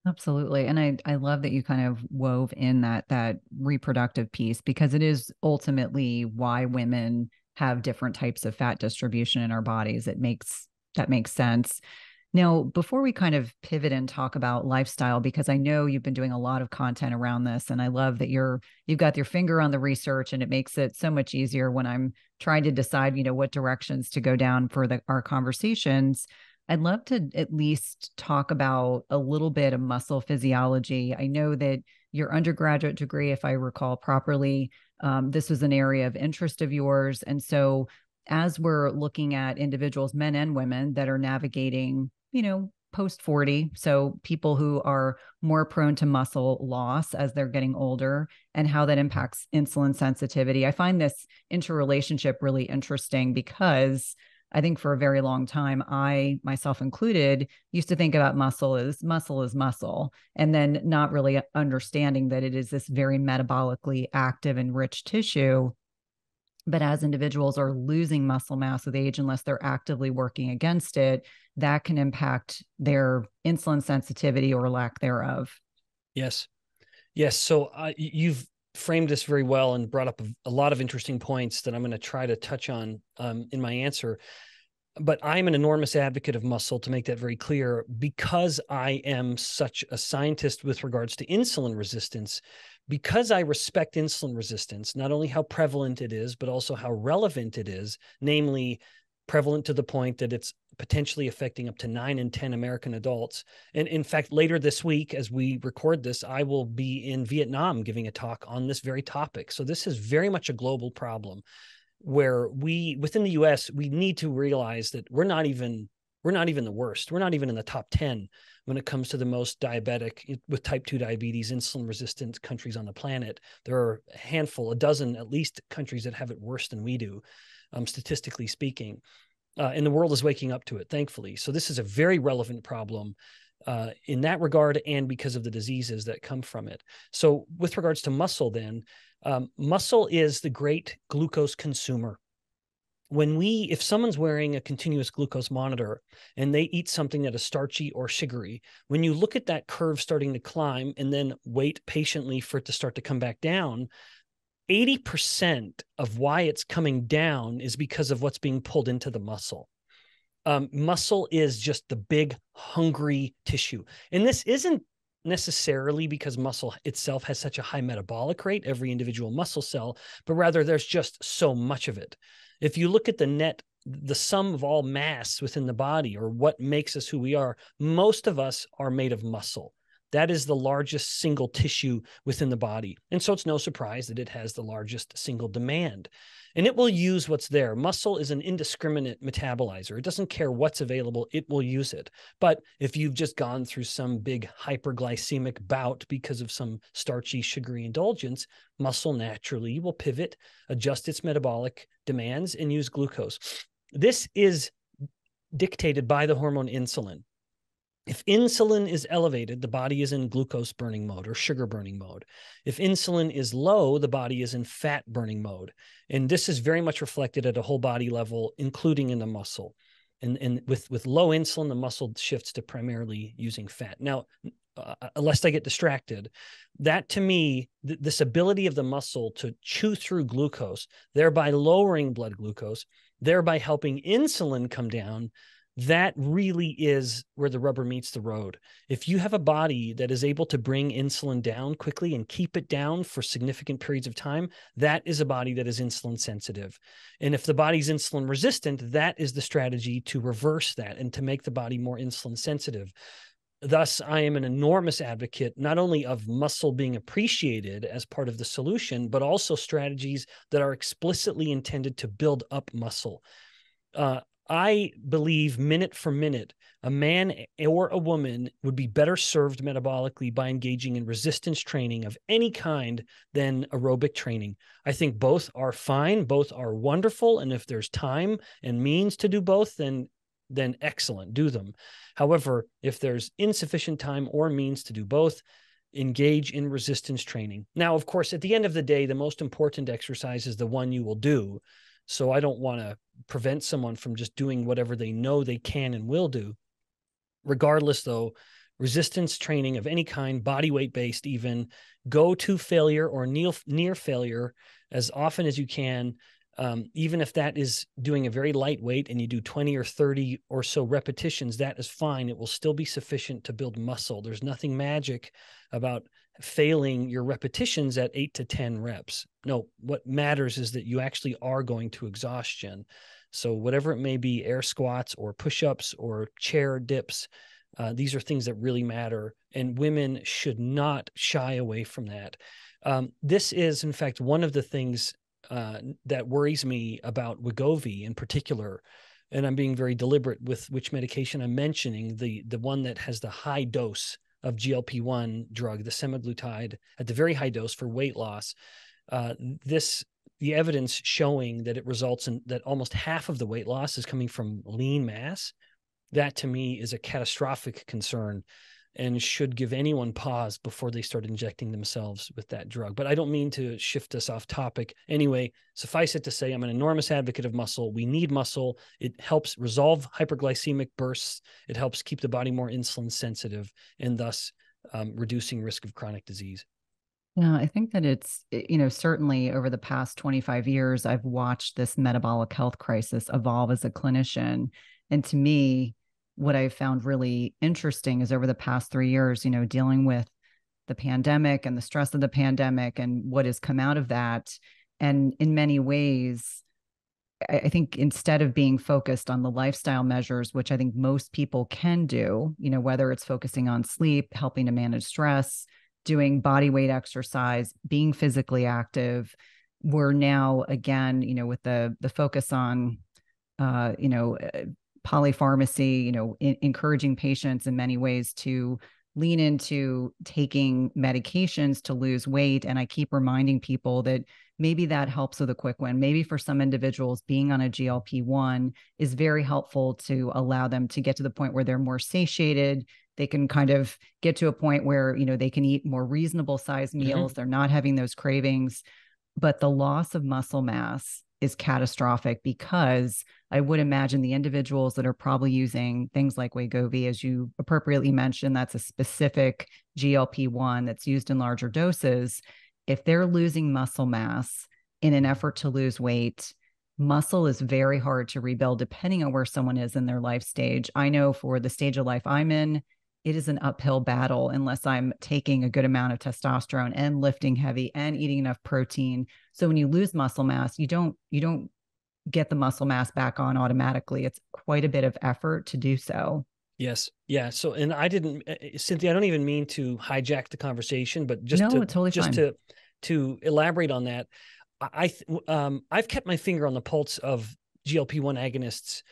Absolutely. And I love that you kind of wove in that reproductive piece, because it is ultimately why women have different types of fat distribution in our bodies. That makes sense. Now, before we kind of pivot and talk about lifestyle, because I know you've been doing a lot of content around this, and I love that you've got your finger on the research, and it makes it so much easier when I'm trying to decide, what directions to go down for our conversations. I'd love to at least talk about a little bit of muscle physiology. I know that your undergraduate degree, if I recall properly, this was an area of interest of yours. And so as we're looking at individuals, men and women, that are navigating, post 40, so people who are more prone to muscle loss as they're getting older, and how that impacts insulin sensitivity, I find this interrelationship really interesting, because I think for a very long time, I, myself included, used to think about muscle as muscle, and then not really understanding that it is this very metabolically active and rich tissue. But as individuals are losing muscle mass with age, unless they're actively working against it, that can impact their insulin sensitivity or lack thereof. Yes. So you've framed this very well and brought up a lot of interesting points that I'm going to try to touch on in my answer. But I'm an enormous advocate of muscle, to make that very clear, because I am such a scientist with regards to insulin resistance, because I respect insulin resistance, not only how prevalent it is, but also how relevant it is, namely prevalent to the point that it's potentially affecting up to 9 in 10 American adults. And in fact, later this week, as we record this, I will be in Vietnam giving a talk on this very topic. So this is very much a global problem, where within the US, we need to realize that we're not even the worst. We're not even in the top 10 when it comes to the most diabetic with type 2 diabetes, insulin resistant countries on the planet. There are a handful, a dozen at least, countries that have it worse than we do, statistically speaking. And the world is waking up to it, thankfully. So this is a very relevant problem in that regard, and because of the diseases that come from it. So with regards to muscle then, muscle is the great glucose consumer. If someone's wearing a continuous glucose monitor and they eat something that is starchy or sugary, when you look at that curve starting to climb and then wait patiently for it to start to come back down, 80% of why it's coming down is because of what's being pulled into the muscle. Muscle is just the big, hungry tissue. And this isn't necessarily because muscle itself has such a high metabolic rate, every individual muscle cell, but rather there's just so much of it. If you look at the sum of all mass within the body, or what makes us who we are, most of us are made of muscle. That is the largest single tissue within the body. And so it's no surprise that it has the largest single demand. And it will use what's there. Muscle is an indiscriminate metabolizer. It doesn't care what's available, it will use it. But if you've just gone through some big hyperglycemic bout because of some starchy, sugary indulgence, muscle naturally will pivot, adjust its metabolic demands, and use glucose. This is dictated by the hormone insulin. If insulin is elevated, the body is in glucose burning mode or sugar burning mode. If insulin is low, the body is in fat burning mode. And this is very much reflected at a whole body level, including in the muscle. And with low insulin, the muscle shifts to primarily using fat. Now, lest I get distracted, that to me, this ability of the muscle to chew through glucose, thereby lowering blood glucose, thereby helping insulin come down, that really is where the rubber meets the road. If you have a body that is able to bring insulin down quickly and keep it down for significant periods of time, that is a body that is insulin sensitive. And if the body's insulin resistant, that is the strategy to reverse that and to make the body more insulin sensitive. Thus, I am an enormous advocate, not only of muscle being appreciated as part of the solution, but also strategies that are explicitly intended to build up muscle. I believe minute for minute, a man or a woman would be better served metabolically by engaging in resistance training of any kind than aerobic training. I think both are fine, both are wonderful. And if there's time and means to do both, then excellent, do them. However, if there's insufficient time or means to do both, engage in resistance training. Now, of course, at the end of the day, the most important exercise is the one you will do. So I don't want to prevent someone from just doing whatever they know they can and will do. Regardless, though, resistance training of any kind, body weight based even, go to failure or near failure as often as you can. Even if that is doing a very lightweight and you do 20 or 30 or so repetitions, that is fine. It will still be sufficient to build muscle. There's nothing magic about failing your repetitions at 8 to 10 reps. No, what matters is that you actually are going to exhaustion. So whatever it may be, air squats or push-ups or chair dips, these are things that really matter. And women should not shy away from that. This is, in fact, one of the things that worries me about Wegovy in particular, and I'm being very deliberate with which medication I'm mentioning, the one that has the high dose of GLP-1 drug, the semaglutide, at the very high dose for weight loss. The evidence showing that it results in that almost half of the weight loss is coming from lean mass. That to me is a catastrophic concern and should give anyone pause before they start injecting themselves with that drug. But I don't mean to shift us off topic. Anyway, suffice it to say, I'm an enormous advocate of muscle. We need muscle. It helps resolve hyperglycemic bursts. It helps keep the body more insulin sensitive and thus reducing risk of chronic disease. Yeah, I think that it's, certainly over the past 25 years, I've watched this metabolic health crisis evolve as a clinician. And to me, what I've found really interesting is over the past 3 years, dealing with the pandemic and the stress of the pandemic and what has come out of that. And in many ways, I think instead of being focused on the lifestyle measures, which I think most people can do, whether it's focusing on sleep, helping to manage stress, doing body weight exercise, being physically active, we're now again, with the focus on, polypharmacy, encouraging patients in many ways to lean into taking medications to lose weight. And I keep reminding people that maybe that helps with a quick win. Maybe for some individuals, being on a GLP-1 is very helpful to allow them to get to the point where they're more satiated. They can kind of get to a point where, they can eat more reasonable sized meals. They're not having those cravings. But the loss of muscle mass is catastrophic because I would imagine the individuals that are probably using things like Wegovy, as you appropriately mentioned, that's a specific GLP-1 that's used in larger doses. If they're losing muscle mass in an effort to lose weight, muscle is very hard to rebuild depending on where someone is in their life stage. I know for the stage of life I'm in, it is an uphill battle unless I'm taking a good amount of testosterone and lifting heavy and eating enough protein. So when you lose muscle mass, you don't get the muscle mass back on automatically. It's quite a bit of effort to do so. Yes. Yeah. So, and I didn't, Cynthia, I don't even mean to hijack the conversation, but just to elaborate on that, I've kept my finger on the pulse of GLP-1 agonists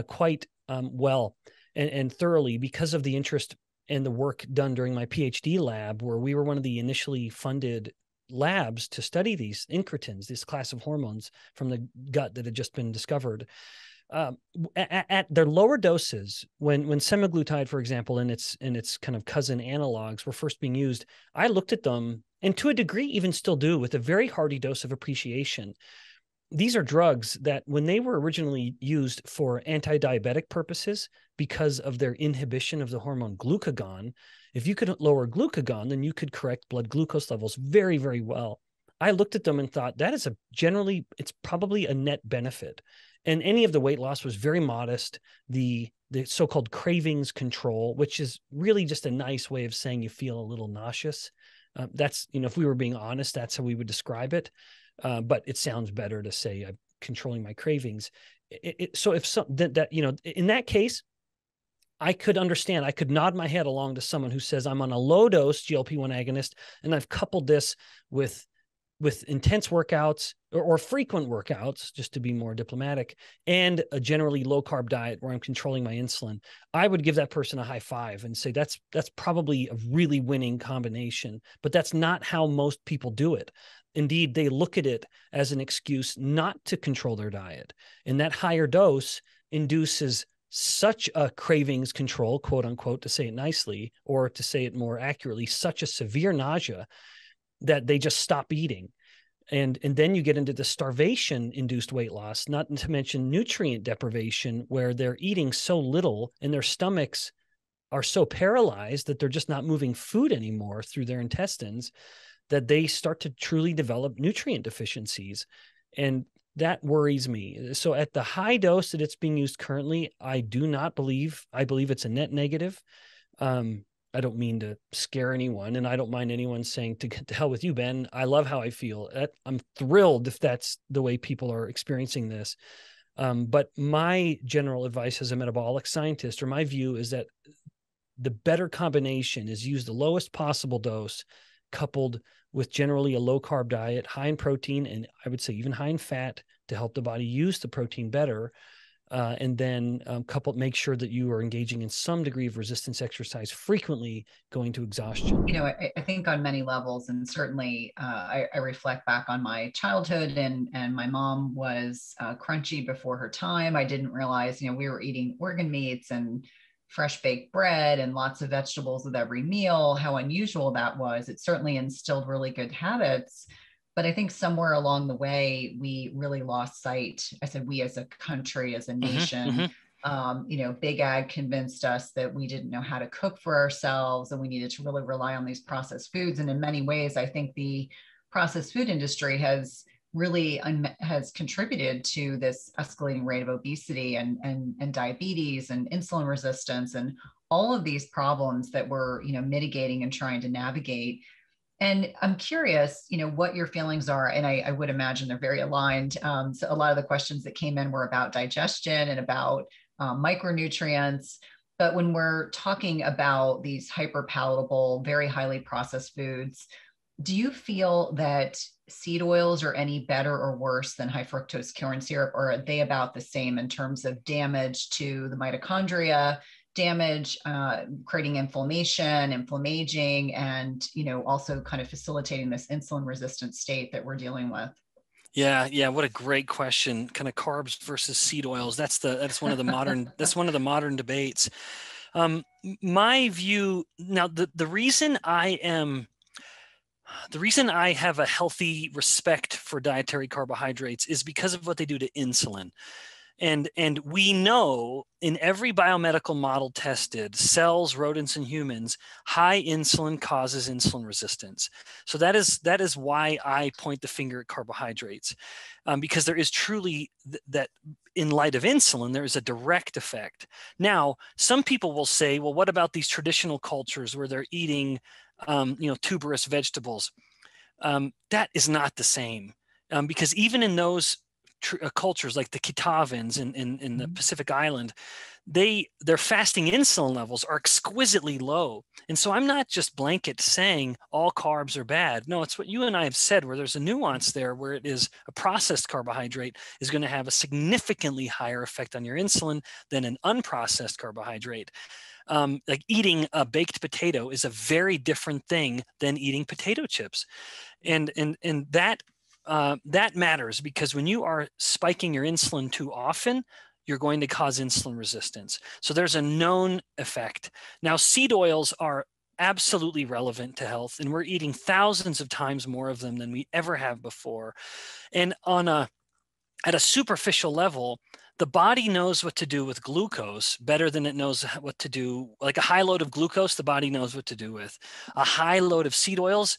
quite well and thoroughly because of the interest and the work done during my PhD lab, where we were one of the initially funded labs to study these incretins, this class of hormones from the gut that had just been discovered. At their lower doses, when semaglutide, for example, and its kind of cousin analogs were first being used, I looked at them, and to a degree even still do, with a very hearty dose of appreciation. These are drugs that when they were originally used for anti-diabetic purposes because of their inhibition of the hormone glucagon, if you could lower glucagon, then you could correct blood glucose levels very, very well. I looked at them and thought that is it's probably a net benefit. And any of the weight loss was very modest. The so-called cravings control, which is really just a nice way of saying you feel a little nauseous. That's, if we were being honest, that's how we would describe it. But it sounds better to say I'm controlling my cravings. So if in that case, I could understand. I could nod my head along to someone who says I'm on a low dose GLP-1 agonist, and I've coupled this with intense workouts or frequent workouts, just to be more diplomatic, and a generally low carb diet where I'm controlling my insulin. I would give that person a high five and say that's probably a really winning combination, but that's not how most people do it. Indeed, they look at it as an excuse not to control their diet. And that higher dose induces such a cravings control, quote unquote, to say it nicely, or to say it more accurately, such a severe nausea that they just stop eating. And then you get into the starvation induced weight loss, not to mention nutrient deprivation, where they're eating so little and their stomachs are so paralyzed that they're just not moving food anymore through their intestines, that they start to truly develop nutrient deficiencies. And that worries me. So at the high dose that it's being used currently, I believe it's a net negative. I don't mean to scare anyone, and I don't mind anyone saying to hell with you, Ben. I love how I feel. I'm thrilled if that's the way people are experiencing this. But my general advice as a metabolic scientist, or my view, is that the better combination is use the lowest possible dose coupled with generally a low carb diet, high in protein, and I would say even high in fat to help the body use the protein better. And then make sure that you are engaging in some degree of resistance exercise frequently, going to exhaustion. I think on many levels, and certainly I reflect back on my childhood, and my mom was crunchy before her time. I didn't realize, we were eating organ meats and fresh baked bread and lots of vegetables with every meal, how unusual that was. It certainly instilled really good habits. But I think somewhere along the way, we really lost sight. I said we as a country, as a nation. Big ag convinced us that we didn't know how to cook for ourselves and we needed to really rely on these processed foods. And in many ways, I think the processed food industry has really has contributed to this escalating rate of obesity and diabetes and insulin resistance and all of these problems that we're mitigating and trying to navigate. And I'm curious, what your feelings are, and I would imagine they're very aligned. So a lot of the questions that came in were about digestion and about micronutrients. But when we're talking about these hyper palatable, very highly processed foods, do you feel that seed oils are any better or worse than high fructose corn syrup, or are they about the same in terms of damage to the mitochondria, damage, creating inflammation, inflammaging, and also kind of facilitating this insulin resistant state that we're dealing with? Yeah. What a great question. Kind of carbs versus seed oils. That's one of the modern debates. My view now, the reason I have a healthy respect for dietary carbohydrates is because of what they do to insulin. And we know in every biomedical model tested, cells, rodents, and humans, high insulin causes insulin resistance. So that is why I point the finger at carbohydrates, because there is truly that in light of insulin, there is a direct effect. Now, some people will say, well, what about these traditional cultures where they're eating, tuberous vegetables? That is not the same, because even in those cultures like the Kitavans in the Pacific Island, their fasting insulin levels are exquisitely low. And so I'm not just blanket saying all carbs are bad. No, it's what you and I have said, where there's a nuance there, where it is a processed carbohydrate is going to have a significantly higher effect on your insulin than an unprocessed carbohydrate. Like eating a baked potato is a very different thing than eating potato chips. And that matters, because when you are spiking your insulin too often, you're going to cause insulin resistance. So there's a known effect. Now, seed oils are absolutely relevant to health, and we're eating thousands of times more of them than we ever have before. And at a superficial level, the body knows what to do with glucose better than it knows what to do. Like a high load of glucose, the body knows what to do with. A high load of seed oils,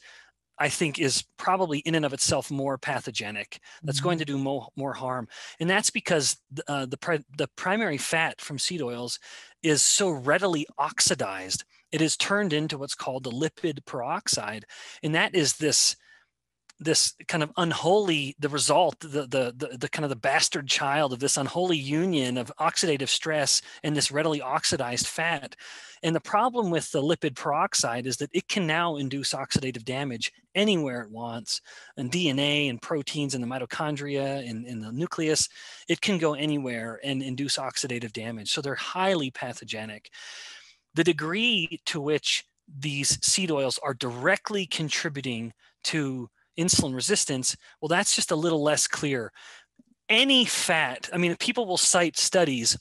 I think, is probably in and of itself more pathogenic. That's going to do more harm. And that's because the primary fat from seed oils is so readily oxidized. It is turned into what's called the lipid peroxide. And that is this kind of unholy, the result, the kind of the bastard child of this unholy union of oxidative stress and this readily oxidized fat. And the problem with the lipid peroxide is that it can now induce oxidative damage anywhere it wants. And DNA and proteins in the mitochondria, in the nucleus, it can go anywhere and induce oxidative damage. So they're highly pathogenic. The degree to which these seed oils are directly contributing to insulin resistance, well, that's just a little less clear. Any fat, I mean, people will cite studies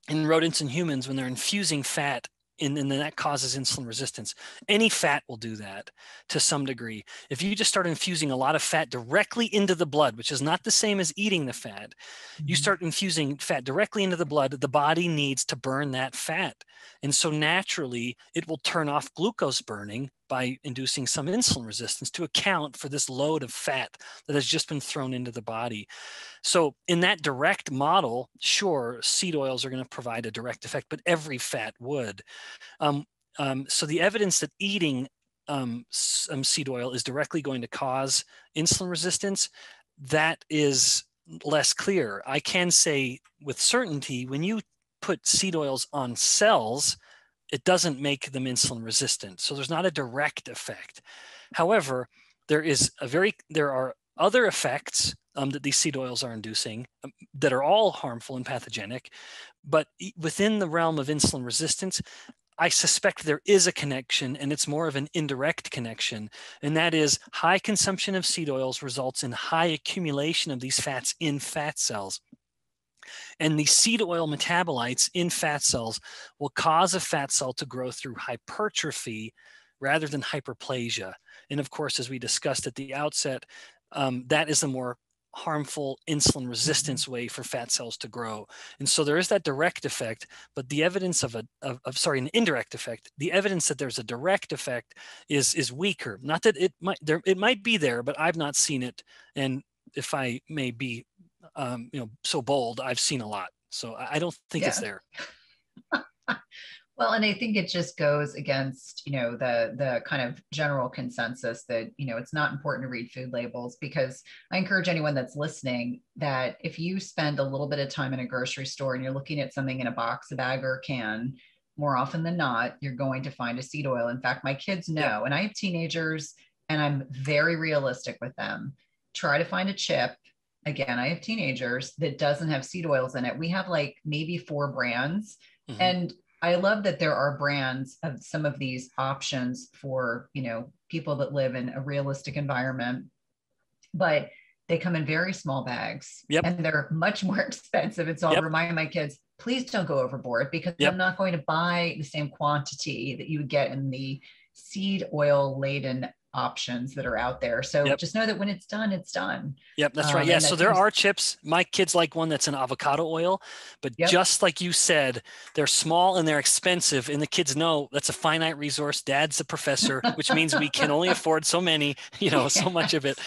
in rodents and humans when they're infusing fat and then that causes insulin resistance. Any fat will do that to some degree. If you just start infusing a lot of fat directly into the blood, which is not the same as eating the fat, you start infusing fat directly into the blood, the body needs to burn that fat. And so naturally, it will turn off glucose burning by inducing some insulin resistance to account for this load of fat that has just been thrown into the body. So in that direct model, sure, seed oils are going to provide a direct effect, but every fat would. So the evidence that eating seed oil is directly going to cause insulin resistance, that is less clear. I can say with certainty, when you put seed oils on cells, it doesn't make them insulin resistant. So there's not a direct effect. However, there are other effects that these seed oils are inducing that are all harmful and pathogenic. But within the realm of insulin resistance, I suspect there is a connection, and it's more of an indirect connection. And that is high consumption of seed oils results in high accumulation of these fats in fat cells. And the seed oil metabolites in fat cells will cause a fat cell to grow through hypertrophy rather than hyperplasia. And of course, as we discussed at the outset, that is the more harmful insulin resistance way for fat cells to grow. And so there is that direct effect, but the evidence of an indirect effect, the evidence that there's a direct effect is weaker. Not that it might be there, but I've not seen it. And if I may be so bold, I've seen a lot. So I don't think it's there. Well, and I think it just goes against, the kind of general consensus that, it's not important to read food labels, because I encourage anyone that's listening that if you spend a little bit of time in a grocery store and you're looking at something in a box, a bag, or a can, more often than not, you're going to find a seed oil. In fact, my kids know, and I have teenagers and I'm very realistic with them. Try to find a chip. Again, I have teenagers that doesn't have seed oils in it. We have like maybe 4 brands. And I love that there are brands of some of these options for, people that live in a realistic environment, but they come in very small bags and they're much more expensive. And so I'll remind my kids, please don't go overboard, because I'm not going to buy the same quantity that you would get in the seed oil laden options that are out there. So just know that when it's done, it's done. Yep, that's right. Yeah. So there are chips. My kids like one that's an avocado oil, but just like you said, they're small and they're expensive. And the kids know that's a finite resource. Dad's a professor, which means we can only afford so many, so much of it.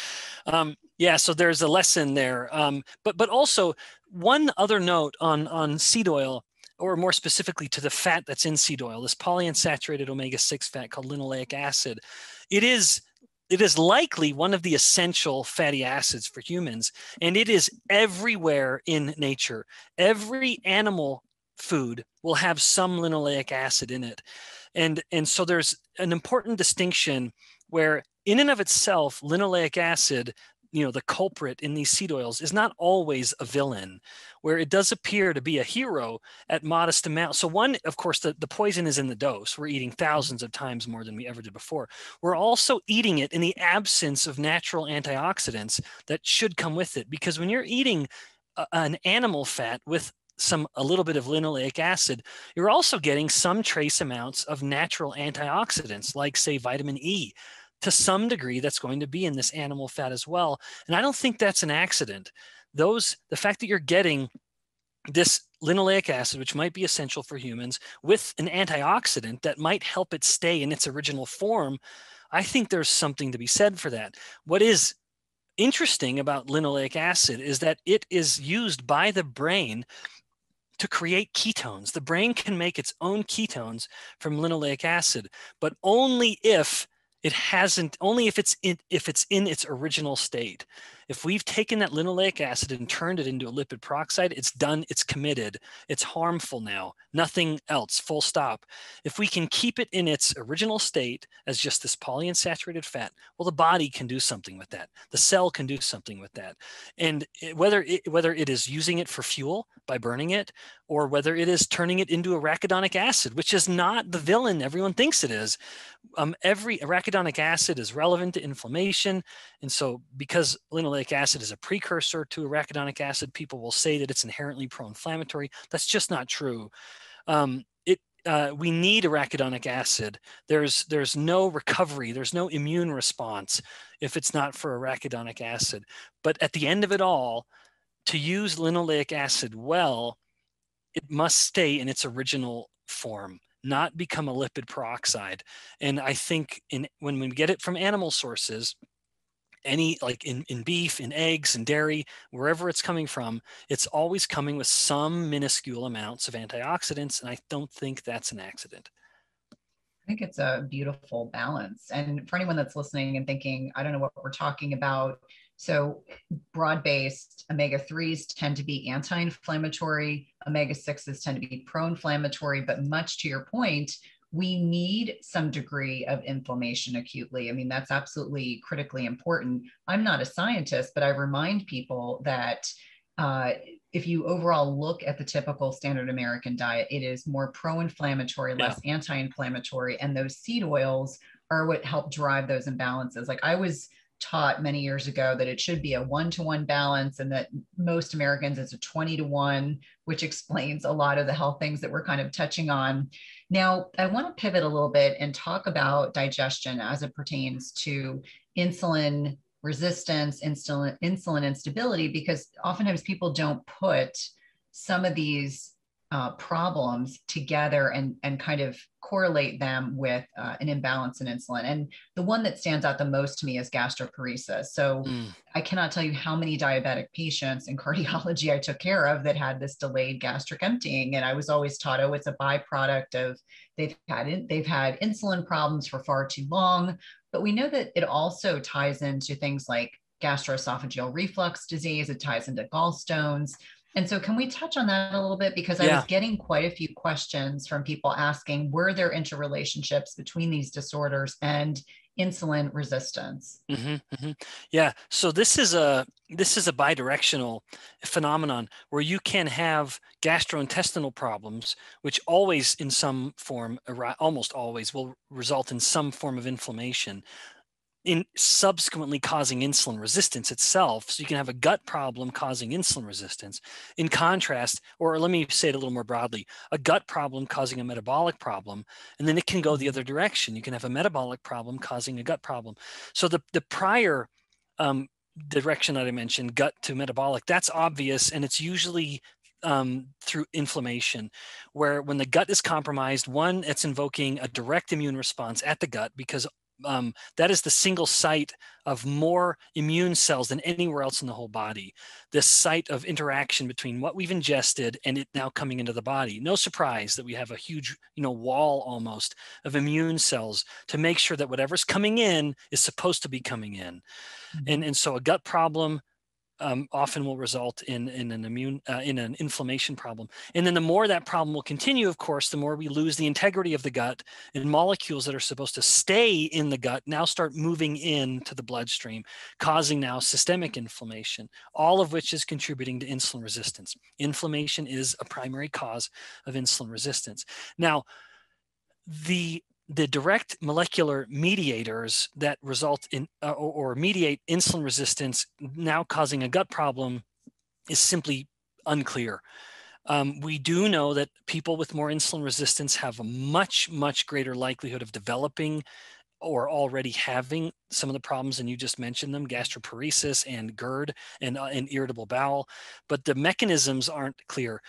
So there's a lesson there. But also one other note on seed oil, or more specifically to the fat that's in seed oil, this polyunsaturated omega-6 fat called linoleic acid. It is likely one of the essential fatty acids for humans, and it is everywhere in nature. Every animal food will have some linoleic acid in it. And so there's an important distinction where in and of itself, linoleic acid, the culprit in these seed oils, is not always a villain, where it does appear to be a hero at modest amounts. So one, of course, the poison is in the dose. We're eating thousands of times more than we ever did before. We're also eating it in the absence of natural antioxidants that should come with it. Because when you're eating an animal fat with a little bit of linoleic acid, you're also getting some trace amounts of natural antioxidants, like say vitamin E. To some degree, that's going to be in this animal fat as well. And I don't think that's an accident. The fact that you're getting this linoleic acid, which might be essential for humans, with an antioxidant that might help it stay in its original form, I think there's something to be said for that. What is interesting about linoleic acid is that it is used by the brain to create ketones. The brain can make its own ketones from linoleic acid, but only if it's in its original state. If we've taken that linoleic acid and turned it into a lipid peroxide, it's done, it's committed, it's harmful now, nothing else, full stop. If we can keep it in its original state as just this polyunsaturated fat, well, the body can do something with that. The cell can do something with that. And whether it is using it for fuel by burning it, or whether it is turning it into arachidonic acid, which is not the villain everyone thinks it is. Every arachidonic acid is relevant to inflammation. And so because linoleic acid is a precursor to arachidonic acid, people will say that it's inherently pro-inflammatory. That's just not true. We need arachidonic acid. There's no recovery, there's no immune response if it's not for arachidonic acid. But at the end of it all, to use linoleic acid well, it must stay in its original form, not become a lipid peroxide. And I think when we get it from animal sources, like in beef, in eggs, in dairy, wherever it's coming from, it's always coming with some minuscule amounts of antioxidants. And I don't think that's an accident. I think it's a beautiful balance. And for anyone that's listening and thinking, I don't know what we're talking about. So broad-based omega-3s tend to be anti-inflammatory, omega-6s tend to be pro-inflammatory, but much to your point, we need some degree of inflammation acutely. I mean, that's absolutely critically important. I'm not a scientist, but I remind people that if you overall look at the typical standard American diet, it is more pro-inflammatory, less anti-inflammatory, and those seed oils are what help drive those imbalances. Like I was taught many years ago that it should be a 1-to-1 balance, and that most Americans it's a 20-to-1, which explains a lot of the health things that we're kind of touching on. Now, I want to pivot a little bit and talk about digestion as it pertains to insulin resistance, insulin instability, because oftentimes people don't put some of these problems together and kind of correlate them with an imbalance in insulin. And the one that stands out the most to me is gastroparesis. So I cannot tell you how many diabetic patients in cardiology I took care of that had this delayed gastric emptying. And I was always taught, oh, it's a byproduct of they've had insulin problems for far too long. But we know that it also ties into things like gastroesophageal reflux disease. It ties into gallstones. And so can we touch on that a little bit? Because I was getting quite a few questions from people asking, were there interrelationships between these disorders and insulin resistance? Yeah. So this is a bidirectional phenomenon where you can have gastrointestinal problems, which always in some form, almost always will result in some form of inflammation, in subsequently causing insulin resistance itself. So you can have a gut problem causing insulin resistance. In contrast, or let me say it a little more broadly, a gut problem causing a metabolic problem, and then it can go the other direction. You can have a metabolic problem causing a gut problem. So the prior direction that I mentioned, gut to metabolic, that's obvious, and it's usually through inflammation, where when the gut is compromised, one, it's invoking a direct immune response at the gut, because that is the single site of more immune cells than anywhere else in the whole body. This site of interaction between what we've ingested and it now coming into the body. No surprise that we have a huge, wall almost of immune cells to make sure that whatever's coming in is supposed to be coming in. And so a gut problem often will result in an inflammation problem. And then the more that problem will continue, of course, the more we lose the integrity of the gut, and molecules that are supposed to stay in the gut now start moving into the bloodstream, causing now systemic inflammation, all of which is contributing to insulin resistance. Inflammation is a primary cause of insulin resistance. Now, the direct molecular mediators that result in or mediate insulin resistance now causing a gut problem is simply unclear. We do know that people with more insulin resistance have a much, much greater likelihood of developing or already having some of the problems, and you just mentioned them, gastroparesis and GERD and irritable bowel, but the mechanisms aren't clear.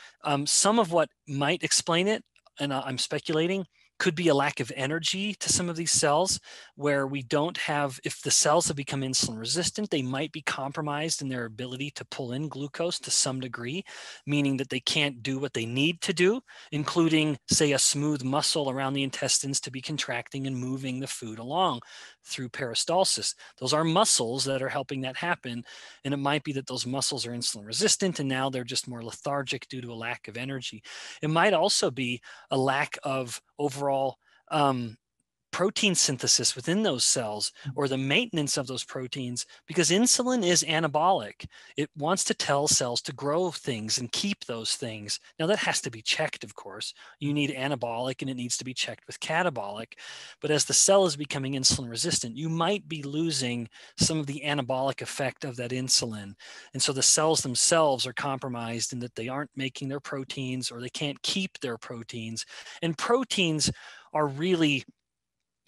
Some of what might explain it, and I'm speculating, could be a lack of energy to some of these cells, where we don't have, if the cells have become insulin resistant, they might be compromised in their ability to pull in glucose to some degree, meaning that they can't do what they need to do, including, say, a smooth muscle around the intestines to be contracting and moving the food along through peristalsis. Those are muscles that are helping that happen. And it might be that those muscles are insulin resistant and now they're just more lethargic due to a lack of energy. It might also be a lack of overall protein synthesis within those cells, or the maintenance of those proteins, because insulin is anabolic. It wants to tell cells to grow things and keep those things. Now that has to be checked, of course. You need anabolic and it needs to be checked with catabolic. But as the cell is becoming insulin resistant, you might be losing some of the anabolic effect of that insulin. And so the cells themselves are compromised in that they aren't making their proteins, or they can't keep their proteins. And proteins are really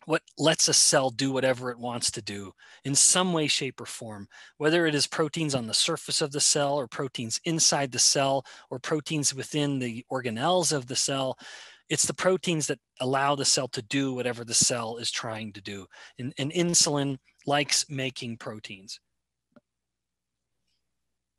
what lets a cell do whatever it wants to do in some way, shape, or form, whether it is proteins on the surface of the cell, or proteins inside the cell, or proteins within the organelles of the cell. It's the proteins that allow the cell to do whatever the cell is trying to do. And insulin likes making proteins.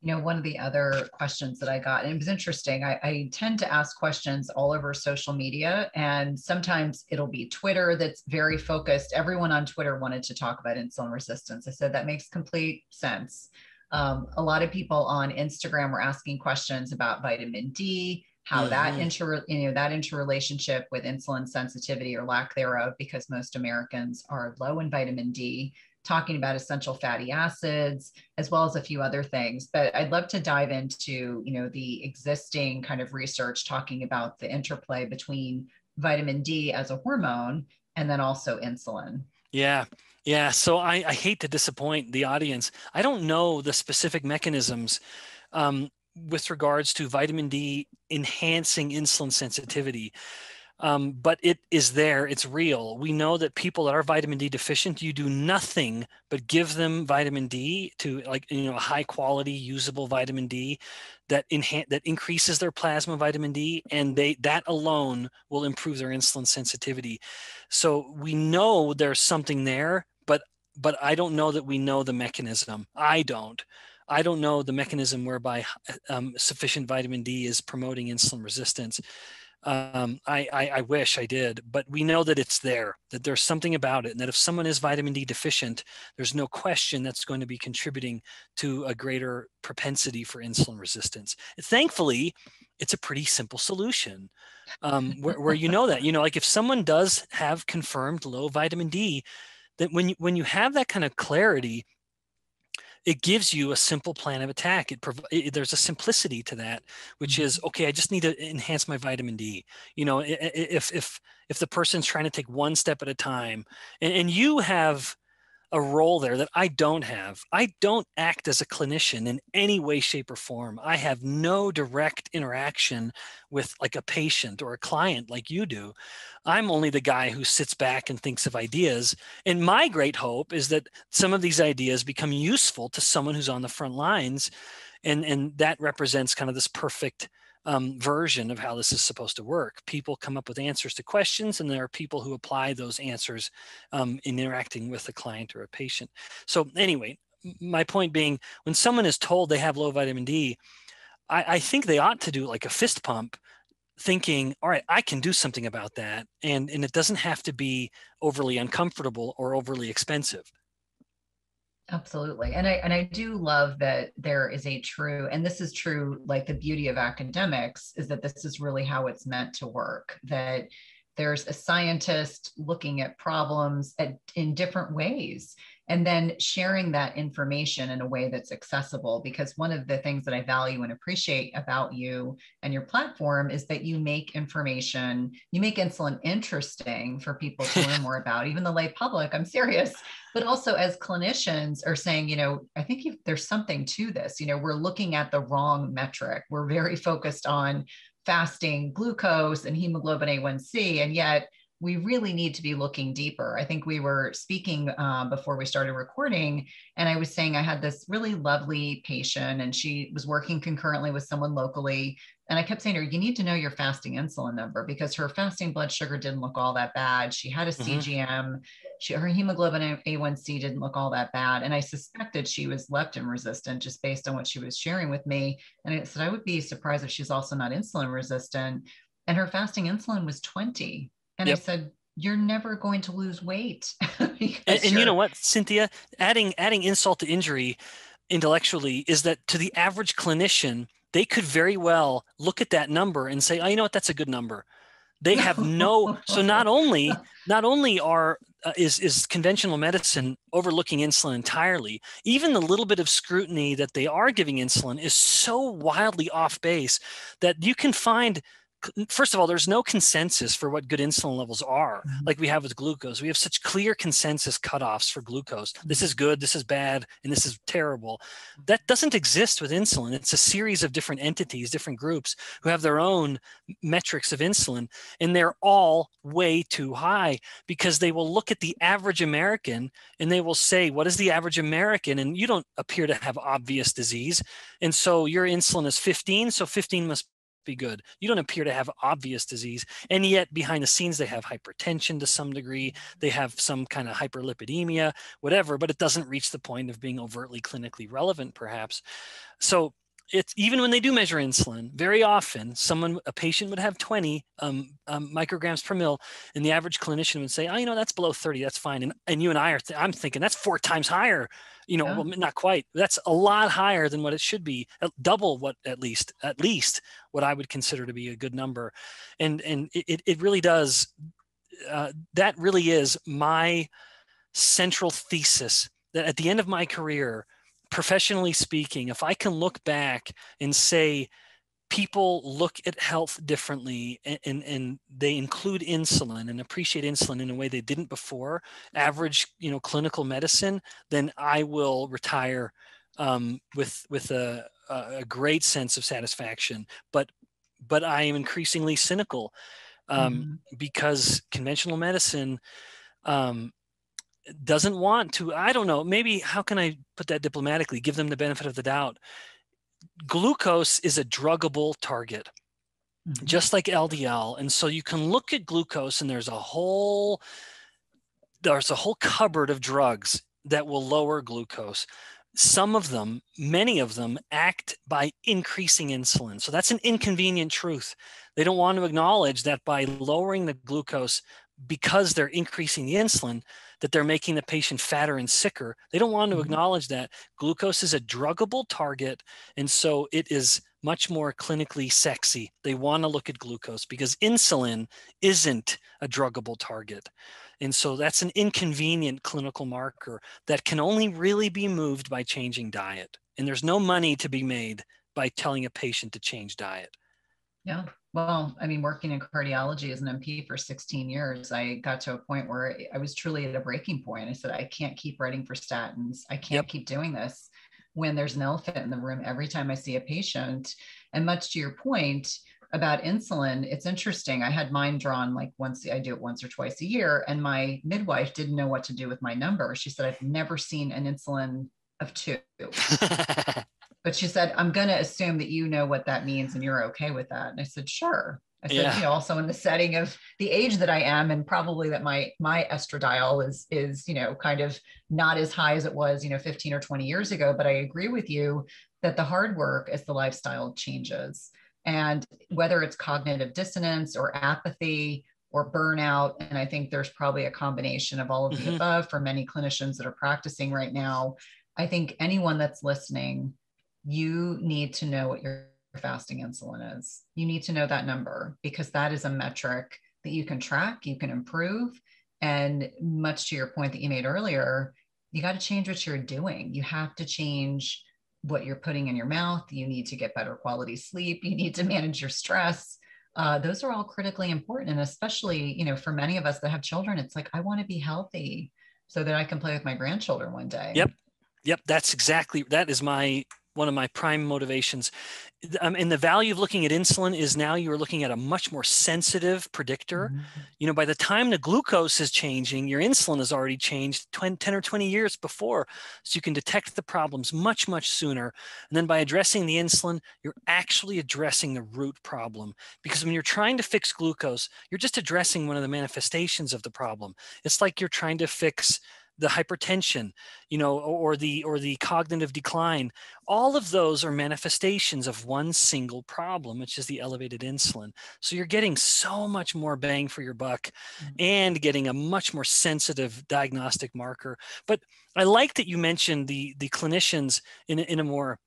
One of the other questions that I got, and it was interesting, I tend to ask questions all over social media, and sometimes it'll be Twitter that's very focused. Everyone on Twitter wanted to talk about insulin resistance. I said, that makes complete sense. A lot of people on Instagram were asking questions about vitamin D, how that interrelationship with insulin sensitivity or lack thereof, because most Americans are low in vitamin D, talking about essential fatty acids, as well as a few other things. But I'd love to dive into, the existing kind of research talking about the interplay between vitamin D as a hormone and then also insulin. Yeah. Yeah. So I hate to disappoint the audience. I don't know the specific mechanisms with regards to vitamin D enhancing insulin sensitivity. But it is there. It's real. We know that people that are vitamin D deficient, you do nothing but give them vitamin D, to a high quality usable vitamin D that increases their plasma vitamin D, and that alone will improve their insulin sensitivity. So we know there's something there, but I don't know that we know the mechanism. I don't know the mechanism whereby sufficient vitamin D is promoting insulin resistance. I wish I did, but we know that it's there, that there's something about it, and that if someone is vitamin D deficient, there's no question that's going to be contributing to a greater propensity for insulin resistance. Thankfully, it's a pretty simple solution, where that, like if someone does have confirmed low vitamin D, that when you have that kind of clarity, it gives you a simple plan of attack. There's a simplicity to that, which is, okay, I just need to enhance my vitamin D. If the person's trying to take one step at a time, and you have a role there that I don't have. I don't act as a clinician in any way, shape, or form. I have no direct interaction with like a patient or a client like you do. I'm only the guy who sits back and thinks of ideas. And my great hope is that some of these ideas become useful to someone who's on the front lines. And that represents kind of this perfect version of how this is supposed to work. People come up with answers to questions, and there are people who apply those answers in interacting with a client or a patient. So anyway, my point being, when someone is told they have low vitamin D, I think they ought to do like a fist pump, thinking, all right, I can do something about that. And it doesn't have to be overly uncomfortable or overly expensive. Absolutely. And I do love that there is a true, and this is true, like the beauty of academics is that this is really how it's meant to work, that there's a scientist looking at problems in different ways. and then sharing that information in a way that's accessible. Because one of the things that I value and appreciate about you and your platform is that you make insulin interesting for people to learn more about, even the lay public. I'm serious. But also as clinicians are saying, I think there's something to this. We're looking at the wrong metric. We're very focused on fasting glucose and hemoglobin A1C, and yet we really need to be looking deeper. I think we were speaking before we started recording, and I was saying I had this really lovely patient, and she was working concurrently with someone locally. And I kept saying to her, you need to know your fasting insulin number, because her fasting blood sugar didn't look all that bad. She had a CGM. Her hemoglobin A1C didn't look all that bad. And I suspected she was leptin resistant just based on what she was sharing with me. And I said, I would be surprised if she's also not insulin resistant. And her fasting insulin was 20. And I said, you're never going to lose weight. And you know what, Cynthia, adding insult to injury intellectually is that to the average clinician, they could very well look at that number and say, oh, you know what, that's a good number. They have so not only is conventional medicine overlooking insulin entirely, even the little bit of scrutiny that they are giving insulin is so wildly off base that you can find, first of all, there's no consensus for what good insulin levels are, like we have with glucose. We have such clear consensus cutoffs for glucose. This is good, this is bad, and this is terrible. That doesn't exist with insulin. It's a series of different entities, different groups who have their own metrics of insulin, and they're all way too high, because they will look at the average American and they will say, what is the average American? And you don't appear to have obvious disease. And so your insulin is 15, so 15 must be good. You don't appear to have obvious disease, and yet behind the scenes they have hypertension to some degree, they have some kind of hyperlipidemia, whatever, but it doesn't reach the point of being overtly clinically relevant, perhaps. So it's, even when they do measure insulin, very often a patient would have 20 micrograms per mil, and the average clinician would say, oh, that's below 30, that's fine. And you and I I'm thinking that's 4 times higher. Well, not quite. That's a lot higher than what it should be. Double what, at least what I would consider to be a good number. And it really does. That really is my central thesis, that at the end of my career, professionally speaking, if I can look back and say people look at health differently, and they include insulin and appreciate insulin in a way they didn't before average, clinical medicine, then I will retire with a great sense of satisfaction. But I am increasingly cynical because conventional medicine doesn't want to, I don't know, maybe, how can I put that diplomatically, give them the benefit of the doubt. Glucose is a druggable target, just like LDL. And so you can look at glucose, and there's a whole cupboard of drugs that will lower glucose. Some of them, many of them, act by increasing insulin. So that's an inconvenient truth. They don't want to acknowledge that by lowering the glucose, because they're increasing the insulin, that they're making the patient fatter and sicker. They don't want to acknowledge that glucose is a druggable target, and so it is much more clinically sexy. They want to look at glucose because insulin isn't a druggable target. And so that's an inconvenient clinical marker that can only really be moved by changing diet. And there's no money to be made by telling a patient to change diet. Yeah. Well, I mean, working in cardiology as an MP for 16 years, I got to a point where I was truly at a breaking point. I said, I can't keep writing for statins. I can't keep doing this when there's an elephant in the room every time I see a patient. And much to your point about insulin, it's interesting. I had mine drawn I do it once or twice a year. And my midwife didn't know what to do with my number. She said, I've never seen an insulin of 2. But she said, I'm going to assume that you know what that means and you're okay with that. And I said, sure. I said, also in the setting of the age that I am, and probably that my estradiol is, kind of not as high as it was, 15 or 20 years ago. But I agree with you that the hard work is the lifestyle changes. And whether it's cognitive dissonance or apathy or burnout, and I think there's probably a combination of all of the above for many clinicians that are practicing right now. I think anyone that's listening, you need to know what your fasting insulin is. You need to know that number, because that is a metric that you can track, you can improve. And much to your point that you made earlier, You got to change what you're doing. You have to change what you're putting in your mouth. You need to get better quality sleep. You need to manage your stress. Those are all critically important. And especially, for many of us that have children, it's like, I want to be healthy so that I can play with my grandchildren one day. Yep. That is one of my prime motivations. And the value of looking at insulin is now you're looking at a much more sensitive predictor. Mm-hmm. By the time the glucose is changing, your insulin has already changed 10 or 20 years before. So you can detect the problems much, much sooner. And then by addressing the insulin, you're actually addressing the root problem. Because when you're trying to fix glucose, you're just addressing one of the manifestations of the problem. It's like you're trying to fix the hypertension, or the cognitive decline. All of those are manifestations of one single problem, which is the elevated insulin. So you're getting so much more bang for your buck and getting a much more sensitive diagnostic marker. But I like that you mentioned the clinicians in a more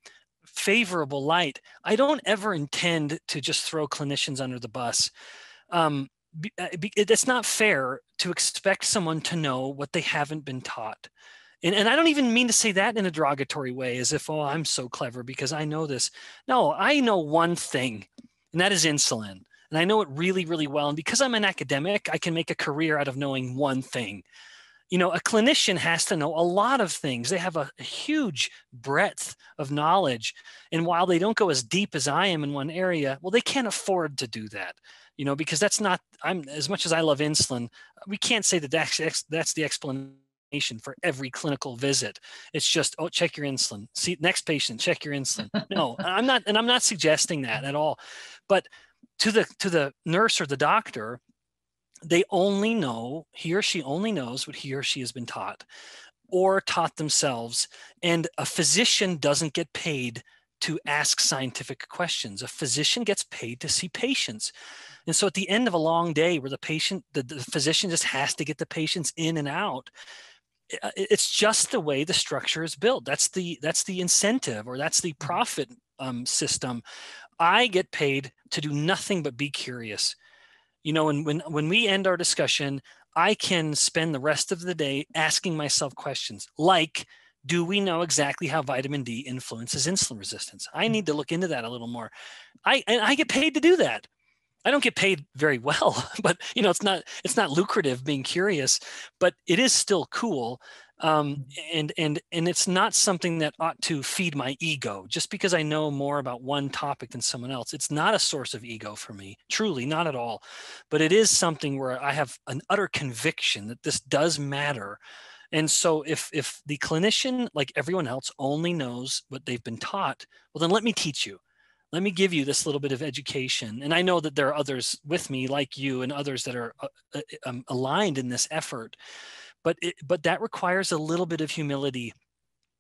favorable light. I don't ever intend to just throw clinicians under the bus. It's not fair to expect someone to know what they haven't been taught. And I don't even mean to say that in a derogatory way, as if, oh, I'm so clever because I know this. No, I know one thing, and that is insulin. And I know it really, really well. And because I'm an academic, I can make a career out of knowing one thing. A clinician has to know a lot of things. They have a huge breadth of knowledge. And while they don't go as deep as I am in one area, well, they can't afford to do that, because that's not, as much as I love insulin, we can't say that that's the explanation for every clinical visit. It's just, oh, check your insulin. See, next patient, check your insulin. No, I'm not suggesting that at all. But to the nurse or the doctor, he or she only knows what he or she has been taught or taught themselves. And a physician doesn't get paid to ask scientific questions. A physician gets paid to see patients. And so at the end of a long day where the physician just has to get the patients in and out, it's just the way the structure is built. That's the incentive, or that's the profit system. I get paid to do nothing but be curious. When we end our discussion, I can spend the rest of the day asking myself questions like, do we know exactly how vitamin D influences insulin resistance? I need to look into that a little more. I get paid to do that. I don't get paid very well, but it's not lucrative being curious, but it is still cool. And it's not something that ought to feed my ego just because I know more about one topic than someone else. It's not a source of ego for me, truly, not at all. But it is something where I have an utter conviction that this does matter. And so if the clinician, like everyone else, only knows what they've been taught, well, then let me teach you. Let me give you this little bit of education. And I know that there are others with me like you and others that are aligned in this effort. But that requires a little bit of humility.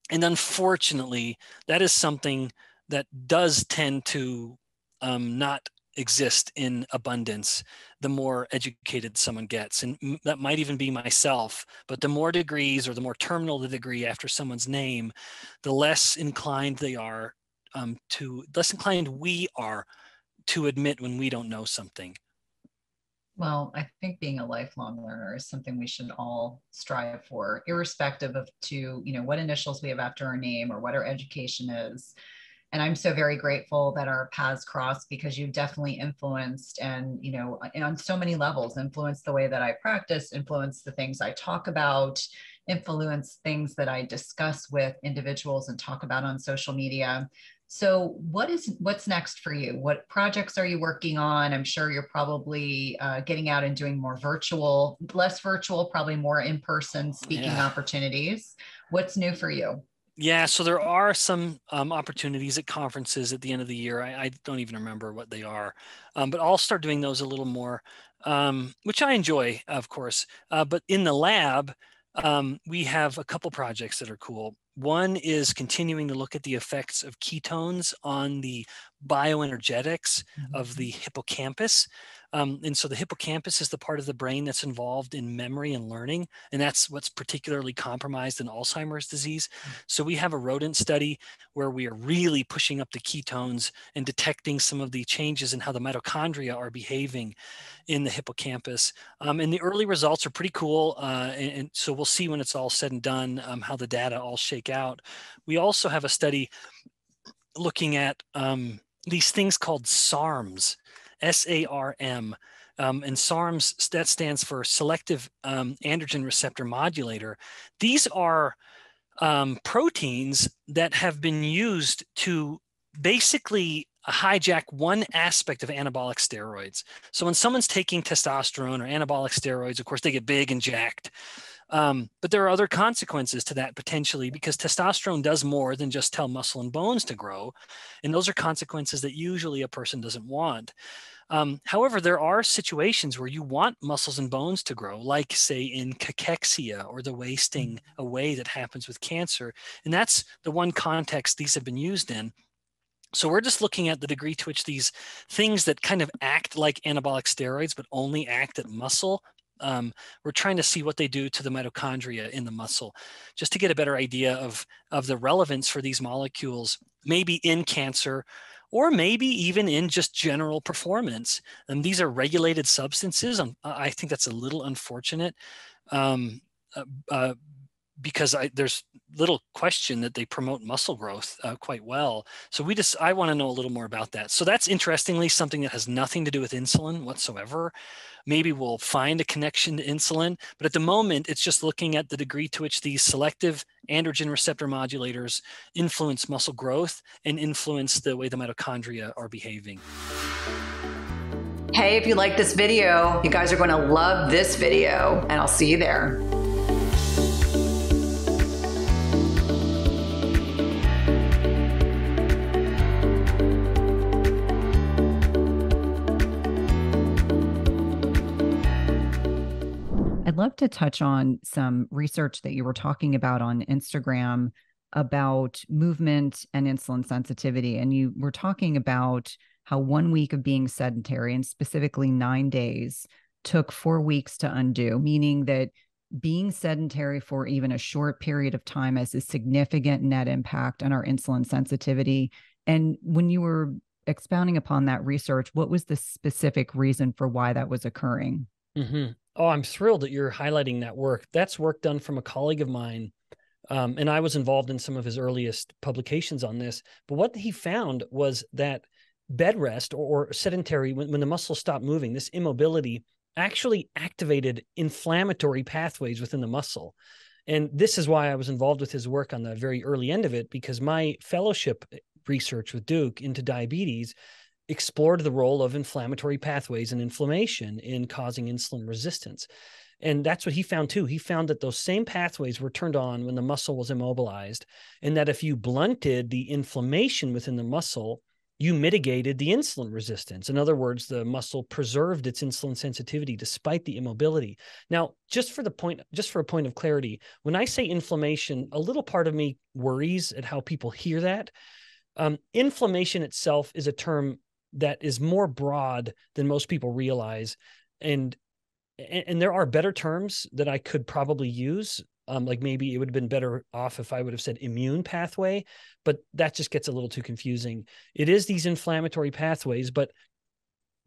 And unfortunately, that is something that does tend to not exist in abundance the more educated someone gets. And that might even be myself. But the more degrees, or the more terminal the degree after someone's name, the less inclined we are to admit when we don't know something. Well, I think being a lifelong learner is something we should all strive for, irrespective of what initials we have after our name or what our education is. And I'm so very grateful that our paths crossed, because you've definitely influenced and on so many levels, influenced the way that I practice, influenced the things I talk about, influence things that I discuss with individuals and talk about on social media. So what's next for you? What projects are you working on? I'm sure you're probably getting out and doing less virtual, probably more in-person speaking opportunities. What's new for you? Yeah, so there are some opportunities at conferences at the end of the year. I don't even remember what they are, but I'll start doing those a little more, which I enjoy, of course. But in the lab, we have a couple projects that are cool. One is continuing to look at the effects of ketones on the bioenergetics of the hippocampus. And so the hippocampus is the part of the brain that's involved in memory and learning, and that's what's particularly compromised in Alzheimer's disease. So we have a rodent study where we are really pushing up the ketones and detecting some of the changes in how the mitochondria are behaving in the hippocampus. And the early results are pretty cool. And so we'll see when it's all said and done how the data all shake out. We also have a study looking at these things called SARMs, SARM. And SARMs, that stands for selective androgen receptor modulator. These are proteins that have been used to basically hijack one aspect of anabolic steroids. So when someone's taking testosterone or anabolic steroids, of course, they get big and jacked. But there are other consequences to that potentially, because testosterone does more than just tell muscle and bones to grow. And those are consequences that usually a person doesn't want. However, there are situations where you want muscles and bones to grow, like say in cachexia, or the wasting away that happens with cancer. And that's the one context these have been used in. So we're just looking at the degree to which these things that kind of act like anabolic steroids, but only act at muscle, we're trying to see what they do to the mitochondria in the muscle, just to get a better idea of the relevance for these molecules, maybe in cancer, or maybe even in just general performance. And these are regulated substances. I think that's a little unfortunate. Because there's little question that they promote muscle growth quite well. So I want to know a little more about that. So that's interestingly something that has nothing to do with insulin whatsoever. Maybe we'll find a connection to insulin, but at the moment, it's just looking at the degree to which these selective androgen receptor modulators influence muscle growth and influence the way the mitochondria are behaving. Hey, if you like this video, you guys are going to love this video, and I'll see you there. I'd love to touch on some research that you were talking about on Instagram about movement and insulin sensitivity. And you were talking about how 1 week of being sedentary, and specifically 9 days, took 4 weeks to undo, meaning that being sedentary for even a short period of time has a significant net impact on our insulin sensitivity. And when you were expounding upon that research, what was the specific reason for why that was occurring? Mm-hmm. Oh, I'm thrilled that you're highlighting that work. That's work done from a colleague of mine. And I was involved in some of his earliest publications on this. But what he found was that bed rest or sedentary, when the muscles stopped moving, this immobility actually activated inflammatory pathways within the muscle. And this is why I was involved with his work on the very early end of it, because my fellowship research with Duke into diabetes explored the role of inflammatory pathways and inflammation in causing insulin resistance. And that's what he found too. He found that those same pathways were turned on when the muscle was immobilized, and that if you blunted the inflammation within the muscle, you mitigated the insulin resistance. In other words, the muscle preserved its insulin sensitivity despite the immobility. Now, just for a point of clarity, when I say inflammation, a little part of me worries at how people hear that. Inflammation itself is a term that is more broad than most people realize. And there are better terms that I could probably use. Like maybe it would have been better off if I would have said immune pathway, but that just gets a little too confusing. It is these inflammatory pathways, but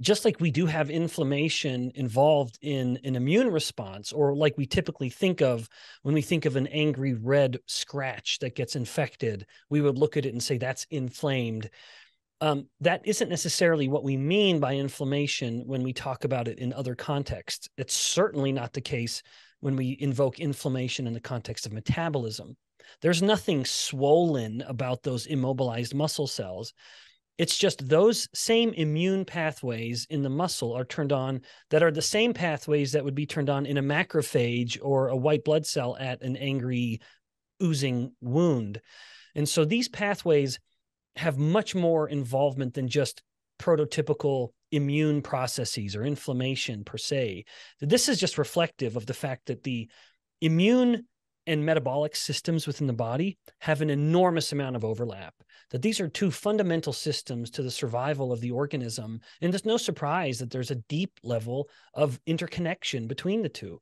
just like we do have inflammation involved in an immune response, or like we typically think of when we think of an angry red scratch that gets infected, we would look at it and say that's inflamed. That isn't necessarily what we mean by inflammation when we talk about it in other contexts. It's certainly not the case when we invoke inflammation in the context of metabolism. There's nothing swollen about those immobilized muscle cells. It's just those same immune pathways in the muscle are turned on that are the same pathways that would be turned on in a macrophage or a white blood cell at an angry, oozing wound. And so these pathways have much more involvement than just prototypical immune processes or inflammation per se. This is just reflective of the fact that the immune and metabolic systems within the body have an enormous amount of overlap, that these are two fundamental systems to the survival of the organism. And there's no surprise that there's a deep level of interconnection between the two.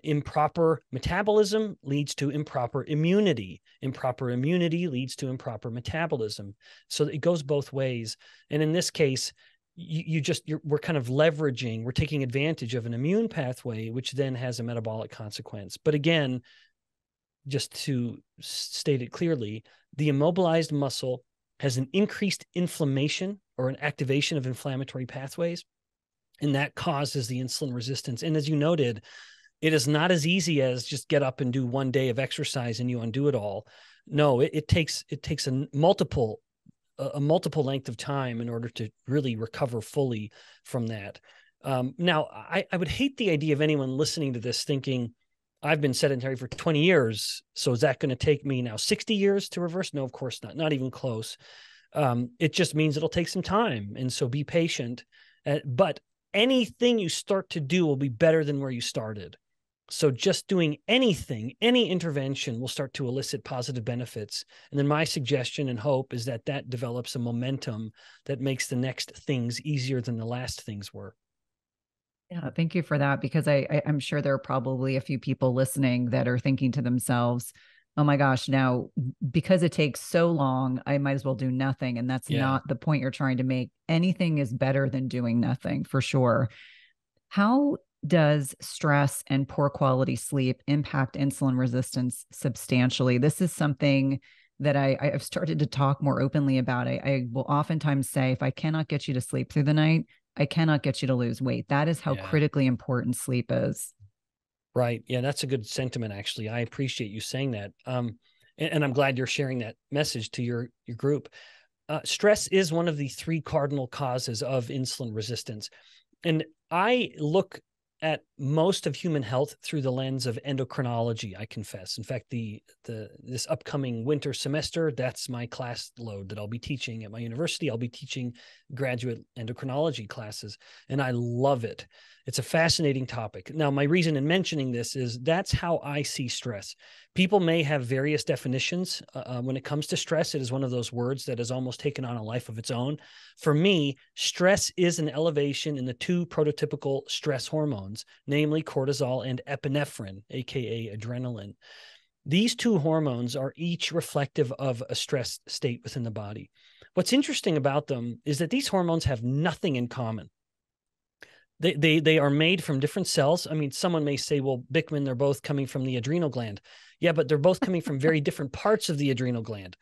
Improper metabolism leads to improper immunity. Improper immunity leads to improper metabolism. So it goes both ways. And in this case, we're kind of leveraging, we're taking advantage of an immune pathway, which then has a metabolic consequence. But again, just to state it clearly, the immobilized muscle has an increased inflammation or an activation of inflammatory pathways, and that causes the insulin resistance. And as you noted, it is not as easy as just get up and do one day of exercise and you undo it all. No, it takes a multiple length of time in order to really recover fully from that. Now, I would hate the idea of anyone listening to this thinking, I've been sedentary for 20 years, so is that going to take me now 60 years to reverse? No, of course not even close. It just means it'll take some time, and so be patient. But anything you start to do will be better than where you started. So just doing anything, any intervention will start to elicit positive benefits. And then my suggestion and hope is that that develops a momentum that makes the next things easier than the last things were. Yeah, thank you for that, because I'm sure there are probably a few people listening that are thinking to themselves, oh my gosh, now because it takes so long, I might as well do nothing. And that's not the point you're trying to make. Anything is better than doing nothing, for sure. How does stress and poor quality sleep impact insulin resistance substantially? This is something that I've started to talk more openly about. I will oftentimes say, if I cannot get you to sleep through the night, I cannot get you to lose weight. That is how critically important sleep is. Right. Yeah, that's a good sentiment, actually. I appreciate you saying that. And I'm glad you're sharing that message to your group. Stress is one of the 3 cardinal causes of insulin resistance. And I look at most of human health through the lens of endocrinology, I confess. In fact, this upcoming winter semester, that's my class load that I'll be teaching at my university. I'll be teaching graduate endocrinology classes, and I love it. It's a fascinating topic. Now, my reason in mentioning this is that's how I see stress. People may have various definitions. When it comes to stress, it is one of those words that has almost taken on a life of its own. For me, stress is an elevation in the 2 prototypical stress hormones, namely cortisol and epinephrine, aka adrenaline. These 2 hormones are each reflective of a stress state within the body. What's interesting about them is that these hormones have nothing in common. They are made from different cells. I mean, someone may say, well, Bikman, they're both coming from the adrenal gland. Yeah, but they're both coming from very different parts of the adrenal gland.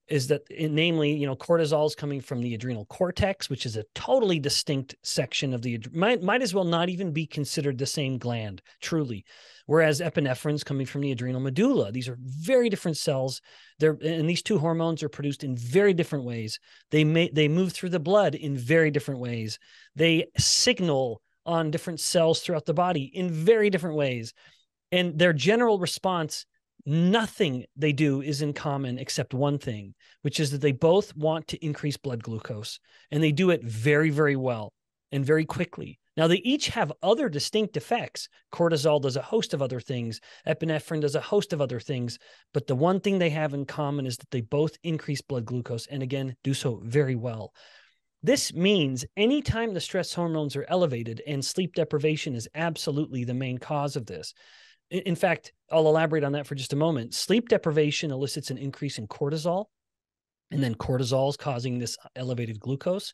Is that, namely, cortisol is coming from the adrenal cortex, which is a totally distinct section of the, might as well not even be considered the same gland, truly. Whereas epinephrine is coming from the adrenal medulla. These are very different cells. And these 2 hormones are produced in very different ways. They move through the blood in very different ways. They signal on different cells throughout the body in very different ways. And their general response, nothing they do is in common except one thing, which is that they both want to increase blood glucose, and they do it very, very well and very quickly. Now, they each have other distinct effects. Cortisol does a host of other things. Epinephrine does a host of other things. But the one thing they have in common is that they both increase blood glucose, and again, do so very well. This means anytime the stress hormones are elevated, and sleep deprivation is absolutely the main cause of this. In fact, I'll elaborate on that for just a moment. Sleep deprivation elicits an increase in cortisol, and then cortisol is causing this elevated glucose.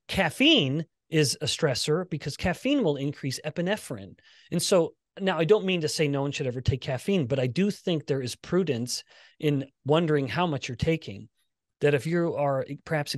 Caffeine is a stressor because caffeine will increase epinephrine. And so now I don't mean to say no one should ever take caffeine, but I do think there is prudence in wondering how much you're taking. That if you are perhaps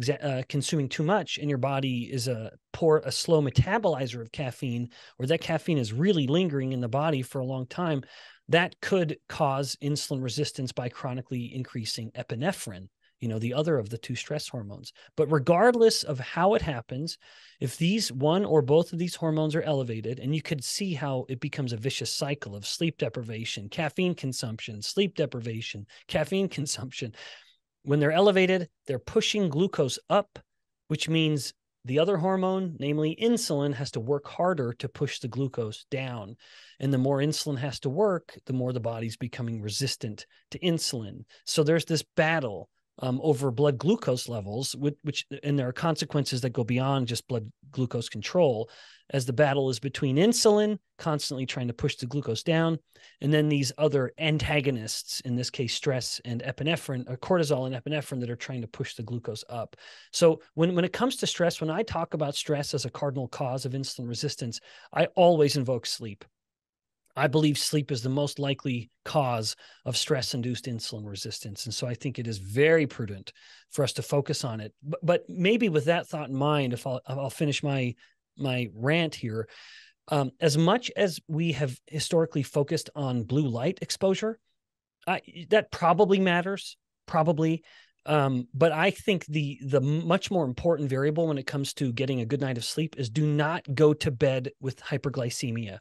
consuming too much and your body is a slow metabolizer of caffeine, or that caffeine is really lingering in the body for a long time, that could cause insulin resistance by chronically increasing epinephrine, the other of the 2 stress hormones. But regardless of how it happens, if these one or both of these hormones are elevated, and you could see how it becomes a vicious cycle of sleep deprivation, caffeine consumption, sleep deprivation, caffeine consumption. When they're elevated, they're pushing glucose up, which means the other hormone, namely insulin, has to work harder to push the glucose down. And the more insulin has to work, the more the body's becoming resistant to insulin. So there's this battle over blood glucose levels, and there are consequences that go beyond just blood glucose control, as the battle is between insulin, constantly trying to push the glucose down, and then these other antagonists, in this case, stress and epinephrine, or cortisol and epinephrine, that are trying to push the glucose up. So when it comes to stress, when I talk about stress as a cardinal cause of insulin resistance, I always invoke sleep. I believe sleep is the most likely cause of stress-induced insulin resistance. And so I think it is very prudent for us to focus on it. But maybe with that thought in mind, if I'll finish my rant here, as much as we have historically focused on blue light exposure, that probably matters, probably. But I think the much more important variable when it comes to getting a good night of sleep is do not go to bed with hyperglycemia.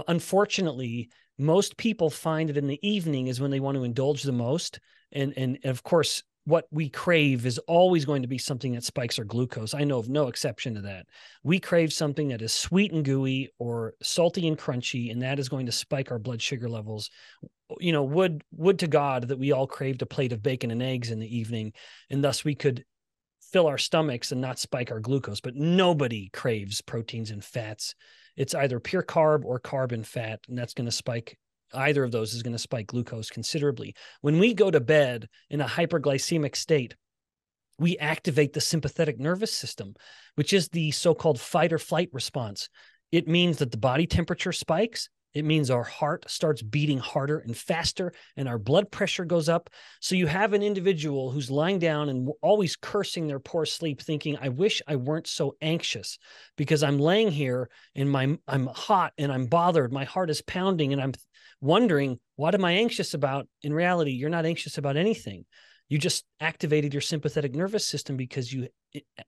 Unfortunately, most people find that in the evening is when they want to indulge the most. And of course, what we crave is always going to be something that spikes our glucose. I know of no exception to that. We crave something that is sweet and gooey or salty and crunchy, and that is going to spike our blood sugar levels. You know, would to God that we all craved a plate of bacon and eggs in the evening, and thus we could fill our stomachs and not spike our glucose. But nobody craves proteins and fats. It's either pure carb or carb and fat, and that's going to spike. Either of those is going to spike glucose considerably. When we go to bed in a hyperglycemic state, we activate the sympathetic nervous system, which is the so-called fight or flight response. It means that the body temperature spikes. It means our heart starts beating harder and faster, and our blood pressure goes up. So you have an individual who's lying down and always cursing their poor sleep, thinking, I wish I weren't so anxious, because I'm laying here and I'm hot and I'm bothered. My heart is pounding and I'm wondering, what am I anxious about? In reality, you're not anxious about anything. You just activated your sympathetic nervous system because you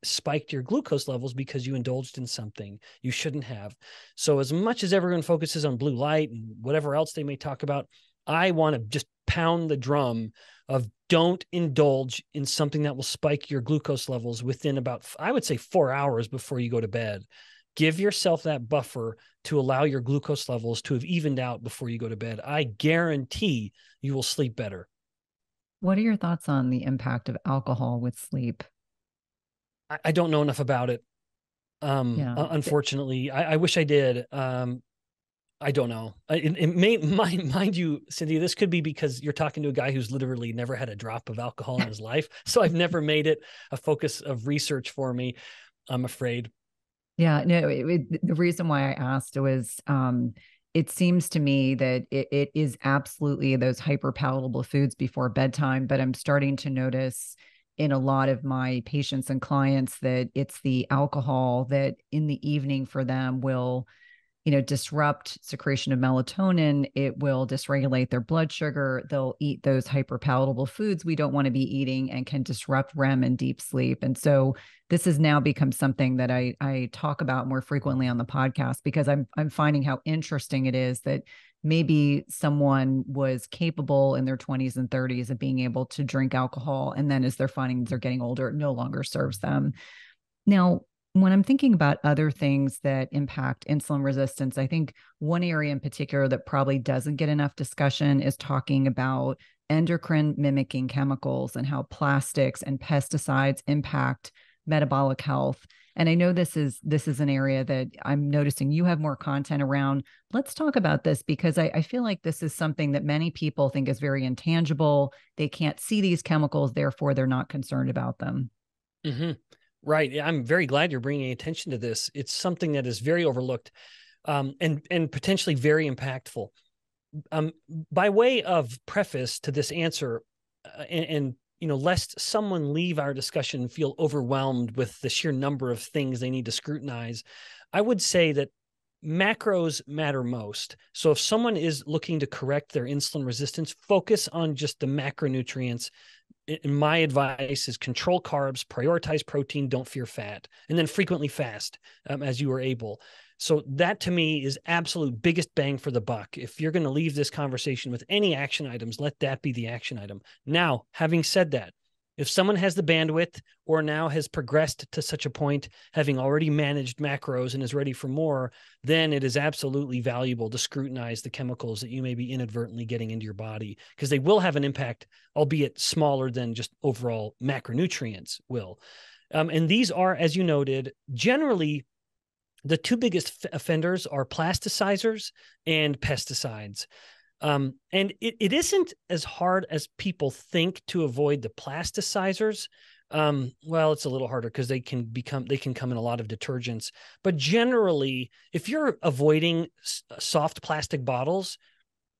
spiked your glucose levels because you indulged in something you shouldn't have. So as much as everyone focuses on blue light and whatever else they may talk about, I want to just pound the drum of don't indulge in something that will spike your glucose levels within about, I would say, 4 hours before you go to bed. Give yourself that buffer to allow your glucose levels to have evened out before you go to bed. I guarantee you will sleep better. What are your thoughts on the impact of alcohol with sleep? I don't know enough about it. Unfortunately, I wish I did. I don't know. It may, mind you, Cynthia, this could be because you're talking to a guy who's literally never had a drop of alcohol in his life. So I've never made it a focus of research for me, I'm afraid. Yeah, no, the reason why I asked was, it seems to me that it is absolutely those hyper palatable foods before bedtime, but I'm starting to notice in a lot of my patients and clients that it's the alcohol that in the evening for them will, disrupt secretion of melatonin. It will dysregulate their blood sugar. They'll eat those hyperpalatable foods we don't want to be eating and can disrupt REM and deep sleep. And so this has now become something that I talk about more frequently on the podcast, because I'm finding how interesting it is that maybe someone was capable in their 20s and 30s of being able to drink alcohol, and then as they're finding they're getting older, it no longer serves them. Now, when I'm thinking about other things that impact insulin resistance, I think one area in particular that probably doesn't get enough discussion is talking about endocrine mimicking chemicals and how plastics and pesticides impact metabolic health. And I know this is an area that I'm noticing you have more content around. Let's talk about this, because I feel like this is something that many people think is very intangible. They can't see these chemicals, therefore they're not concerned about them. Mm-hmm. Right. I'm very glad you're bringing attention to this. It's something that is very overlooked, and potentially very impactful. By way of preface to this answer, and lest someone leave our discussion and feel overwhelmed with the sheer number of things they need to scrutinize, I would say that macros matter most. So if someone is looking to correct their insulin resistance, focus on just the macronutrients. My advice is control carbs, prioritize protein, don't fear fat, and then frequently fast as you are able. So that to me is absolute biggest bang for the buck. If you're going to leave this conversation with any action items, let that be the action item. Now, having said that, If someone has the bandwidth or now has progressed to such a point, having already managed macros and is ready for more, then it is absolutely valuable to scrutinize the chemicals that you may be inadvertently getting into your body, because they will have an impact, albeit smaller than just overall macronutrients will. And these are, as you noted, generally the two biggest offenders are plasticizers and pesticides. And it isn't as hard as people think to avoid the plasticizers. Well, it's a little harder because they can come in a lot of detergents. But generally, if you're avoiding soft plastic bottles,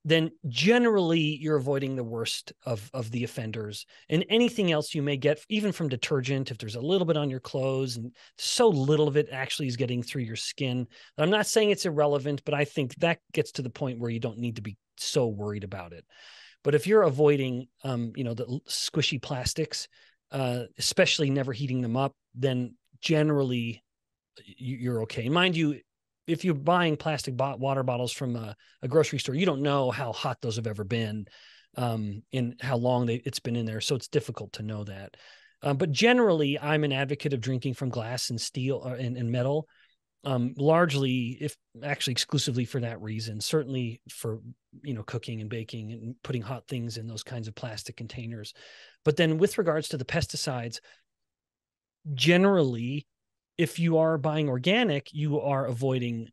then generally you're avoiding the worst of the offenders. And anything else you may get, even from detergent, if there's a little bit on your clothes, and so little of it actually is getting through your skin. I'm not saying it's irrelevant, but I think that gets to the point where you don't need to be so worried about it. But if you're avoiding, the squishy plastics, especially never heating them up, then generally you're okay. And mind you, if you're buying plastic water bottles from a grocery store, you don't know how hot those have ever been, and how long it's been in there. So it's difficult to know that. But generally, I'm an advocate of drinking from glass and steel and metal, largely, if actually exclusively for that reason. Certainly for cooking and baking and putting hot things in those kinds of plastic containers. But then with regards to the pesticides, generally, if you are buying organic, you are avoiding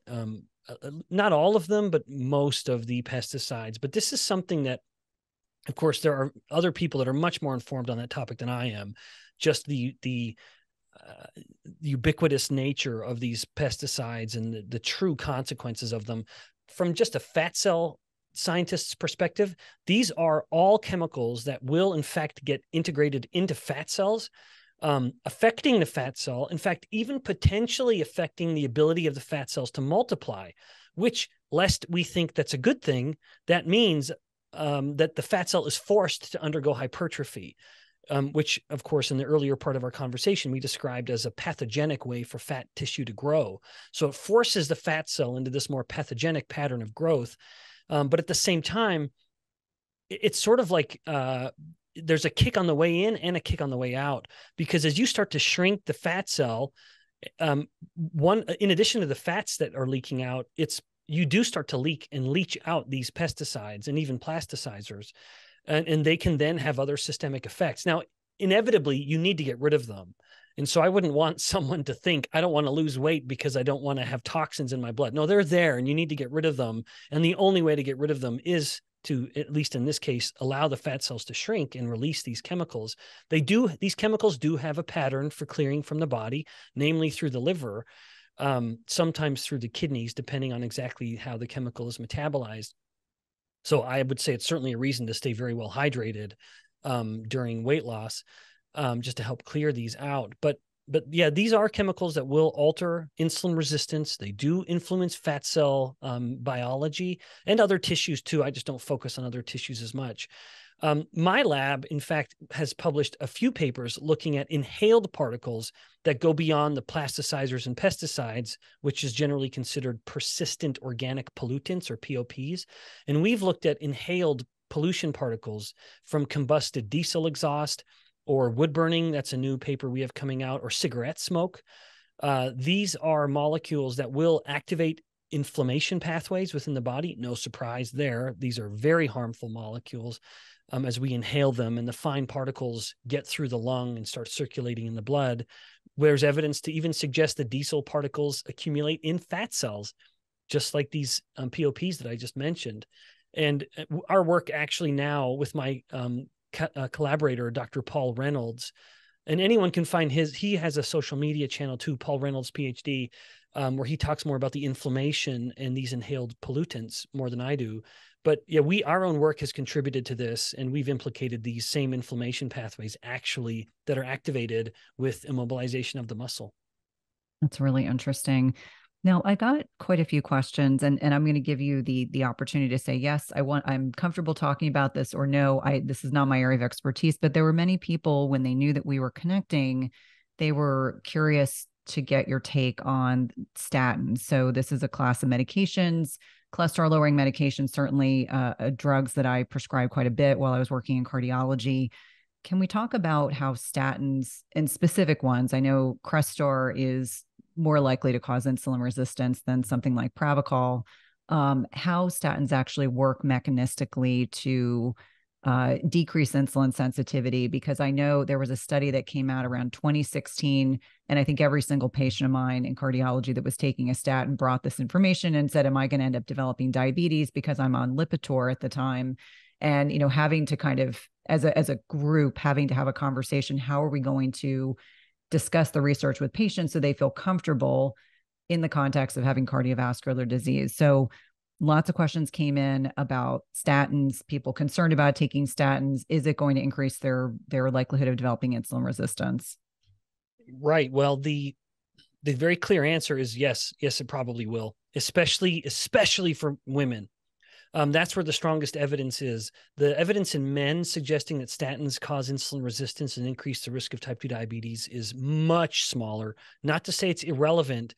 not all of them, but most of the pesticides. But this is something that, of course, there are other people that are much more informed on that topic than I am. Just the ubiquitous nature of these pesticides and the true consequences of them. From just a fat cell scientist's perspective, these are all chemicals that will, in fact, get integrated into fat cells, affecting the fat cell, in fact, even potentially affecting the ability of the fat cells to multiply, which, lest we think that's a good thing, that means that the fat cell is forced to undergo hypertrophy, which, of course, in the earlier part of our conversation, we described as a pathogenic way for fat tissue to grow. So it forces the fat cell into this more pathogenic pattern of growth. But at the same time, it's sort of like there's a kick on the way in and a kick on the way out, because as you start to shrink the fat cell, in addition to the fats that are leaking out, you do start to leak and leach out these pesticides and even plasticizers, and they can then have other systemic effects. Now, inevitably, you need to get rid of them. And so I wouldn't want someone to think, I don't want to lose weight because I don't want to have toxins in my blood. No, they're there and you need to get rid of them. And the only way to get rid of them is to, at least in this case, allow the fat cells to shrink and release these chemicals. These chemicals do have a pattern for clearing from the body, namely through the liver, sometimes through the kidneys, depending on exactly how the chemical is metabolized. So I would say it's certainly a reason to stay very well hydrated during weight loss, just to help clear these out. But yeah, these are chemicals that will alter insulin resistance. They do influence fat cell biology and other tissues too. I just don't focus on other tissues as much. My lab, in fact, has published a few papers looking at inhaled particles that go beyond the plasticizers and pesticides, which is generally considered persistent organic pollutants, or POPs. And we've looked at inhaled pollution particles from combusted diesel exhaust, or wood burning. That's a new paper we have coming out, or cigarette smoke. These are molecules that will activate inflammation pathways within the body. No surprise there. These are very harmful molecules as we inhale them, and the fine particles get through the lung and start circulating in the blood. There's evidence to even suggest that diesel particles accumulate in fat cells, just like these POPs that I just mentioned. And our work actually now with my collaborator, Dr. Paul Reynolds, and anyone can find he has a social media channel too, Paul Reynolds, PhD, where he talks more about the inflammation and these inhaled pollutants more than I do. But yeah, our own work has contributed to this, and we've implicated these same inflammation pathways actually that are activated with immobilization of the muscle. That's really interesting. Now, I got quite a few questions, and I'm going to give you the opportunity to say, yes, I'm comfortable talking about this, or no, this is not my area of expertise. But there were many people, when they knew that we were connecting, they were curious to get your take on statins. So this is a class of medications, cholesterol lowering medications, certainly drugs that I prescribed quite a bit while I was working in cardiology. can we talk about how statins and specific ones, I know Crestor is more likely to cause insulin resistance than something like Pravachol, how statins actually work mechanistically to decrease insulin sensitivity? Because I know there was a study that came out around 2016, and I think every single patient of mine in cardiology that was taking a statin brought this information and said, am I going to end up developing diabetes because I'm on Lipitor at the time? And, you know, having to kind of, as a group, having to have a conversation, how are we going to discuss the research with patients so they feel comfortable in the context of having cardiovascular disease? So lots of questions came in about statins, people concerned about taking statins. Is it going to increase their likelihood of developing insulin resistance? Right. Well, the very clear answer is yes. Yes, it probably will, especially for women. That's where the strongest evidence is. The evidence in men suggesting that statins cause insulin resistance and increase the risk of type 2 diabetes is much smaller. Not to say it's irrelevant,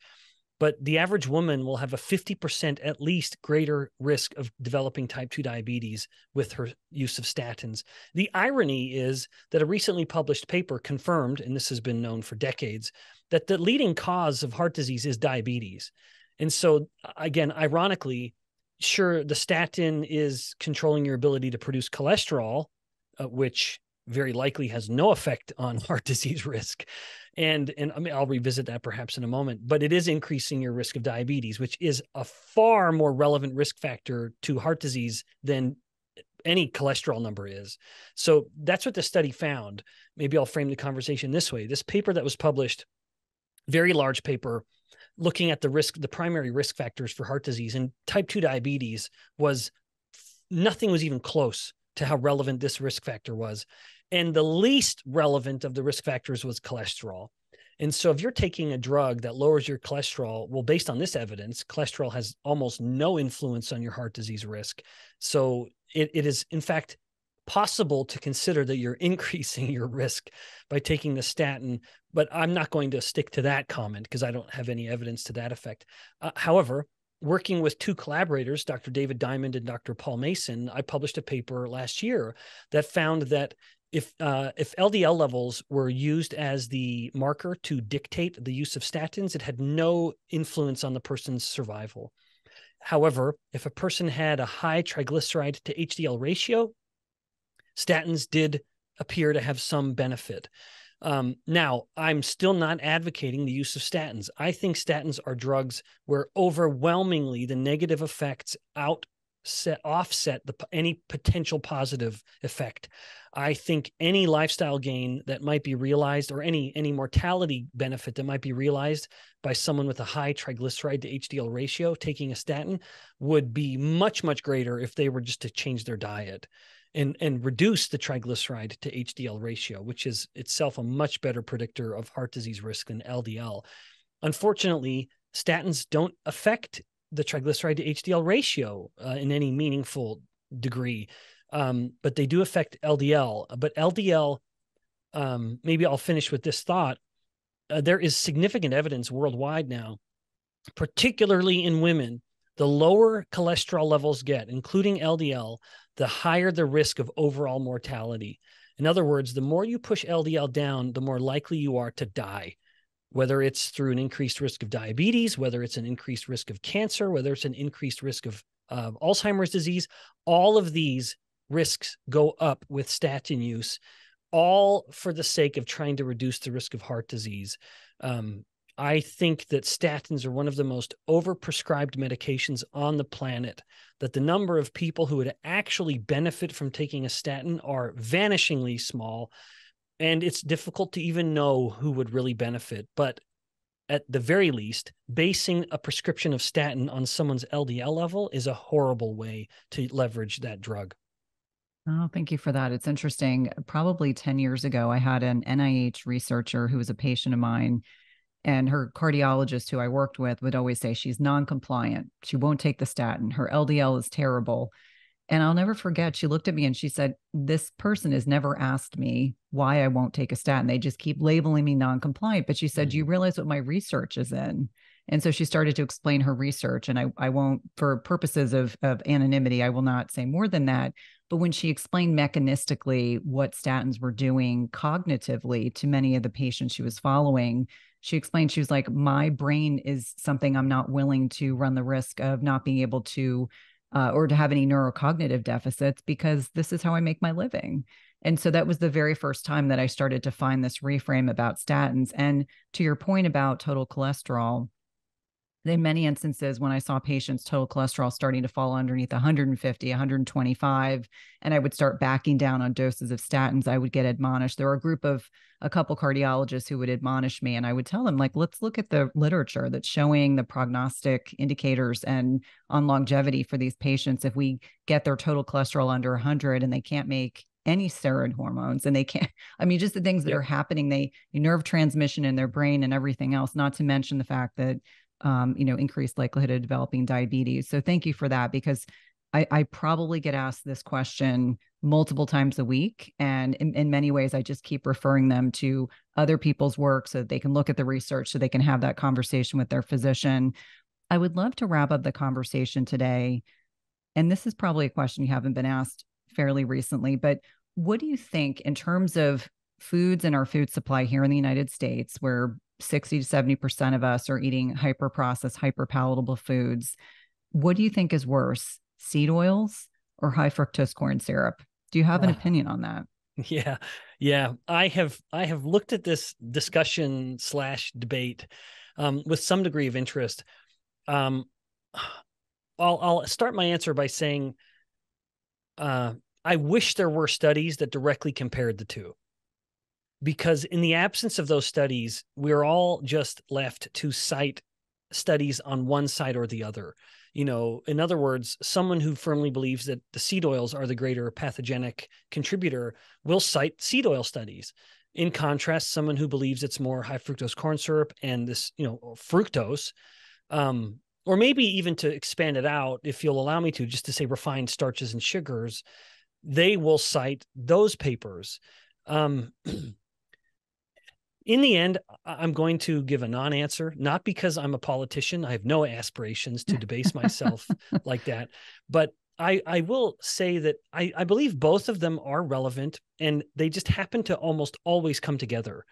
but the average woman will have a 50% at least greater risk of developing type 2 diabetes with her use of statins. The irony is that a recently published paper confirmed, and this has been known for decades, that the leading cause of heart disease is diabetes. And so, again, ironically, sure, the statin is controlling your ability to produce cholesterol, which very likely has no effect on heart disease risk. And I mean, I'll revisit that perhaps in a moment, but it is increasing your risk of diabetes, which is a far more relevant risk factor to heart disease than any cholesterol number is. So that's what the study found. Maybe I'll frame the conversation this way. This paper that was published, very large paper, looking at the primary risk factors for heart disease, and type 2 diabetes nothing was even close to how relevant this risk factor was. And the least relevant of the risk factors was cholesterol. And so if you're taking a drug that lowers your cholesterol, well, based on this evidence, cholesterol has almost no influence on your heart disease risk. So it is, in fact, possible to consider that you're increasing your risk by taking the statin, but I'm not going to stick to that comment because I don't have any evidence to that effect. However, working with two collaborators, Dr. David Diamond and Dr. Paul Mason, I published a paper last year that found that if LDL levels were used as the marker to dictate the use of statins, it had no influence on the person's survival. However, if a person had a high triglyceride to HDL ratio, statins did appear to have some benefit. Now, I'm still not advocating the use of statins. I think statins are drugs where overwhelmingly the negative effects offset any potential positive effect. I think any lifestyle gain that might be realized, or any mortality benefit that might be realized by someone with a high triglyceride to HDL ratio taking a statin would be much, much greater if they were just to change their diet and reduce the triglyceride to HDL ratio, which is itself a much better predictor of heart disease risk than LDL. Unfortunately, statins don't affect the triglyceride to HDL ratio in any meaningful degree, but they do affect LDL. But LDL, maybe I'll finish with this thought. There is significant evidence worldwide now, particularly in women, the lower cholesterol levels get, including LDL, the higher the risk of overall mortality. In other words, the more you push LDL down, the more likely you are to die, whether it's through an increased risk of diabetes, whether it's an increased risk of cancer, whether it's an increased risk of Alzheimer's disease. All of these risks go up with statin use, all for the sake of trying to reduce the risk of heart disease. I think that statins are one of the most overprescribed medications on the planet, that the number of people who would actually benefit from taking a statin are vanishingly small, and it's difficult to even know who would really benefit. But at the very least, basing a prescription of statin on someone's LDL level is a horrible way to leverage that drug. Oh, thank you for that. It's interesting. Probably 10 years ago, I had an NIH researcher who was a patient of mine, and her cardiologist who I worked with would always say she's non-compliant. She won't take the statin. Her LDL is terrible. And I'll never forget, she looked at me and she said, this person has never asked me why I won't take a statin. They just keep labeling me non-compliant. But she said, do you realize what my research is in? And so she started to explain her research. And I won't, for purposes of anonymity, I will not say more than that. But when she explained mechanistically what statins were doing cognitively to many of the patients she was following, she explained, she was like, my brain is something I'm not willing to run the risk of not being able to, or to have any neurocognitive deficits, because this is how I make my living. And so that was the very first time that I started to find this reframe about statins. And to your point about total cholesterol, in many instances, when I saw patients' total cholesterol starting to fall underneath 150, 125, and I would start backing down on doses of statins, I would get admonished. There were a couple cardiologists who would admonish me, and I would tell them, like, let's look at the literature that's showing the prognostic indicators and on longevity for these patients. If we get their total cholesterol under 100 and they can't make any steroid hormones, and they can't, I mean, just the things that are happening, nerve transmission in their brain and everything else, not to mention the fact that increased likelihood of developing diabetes. So thank you for that, because I probably get asked this question multiple times a week. And in many ways, I just keep referring them to other people's work so that they can look at the research, so they can have that conversation with their physician. I would love to wrap up the conversation today. And this is probably a question you haven't been asked fairly recently, but what do you think in terms of foods in our food supply here in the United States, where 60 to 70% of us are eating hyper processed, hyper palatable foods? What do you think is worse, seed oils or high fructose corn syrup? Do you have an opinion on that? Yeah. I have looked at this discussion / debate with some degree of interest. I'll start my answer by saying, I wish there were studies that directly compared the two, because in the absence of those studies, we're all just left to cite studies on one side or the other. In other words, someone who firmly believes that the seed oils are the greater pathogenic contributor will cite seed oil studies. In contrast, someone who believes it's more high fructose corn syrup and this, fructose, or maybe even to expand it out, if you'll allow me to, just to say refined starches and sugars, they will cite those papers. In the end, I'm going to give a non-answer, not because I'm a politician. I have no aspirations to debase myself like that. But I will say that I believe both of them are relevant, and they just happen to almost always come together.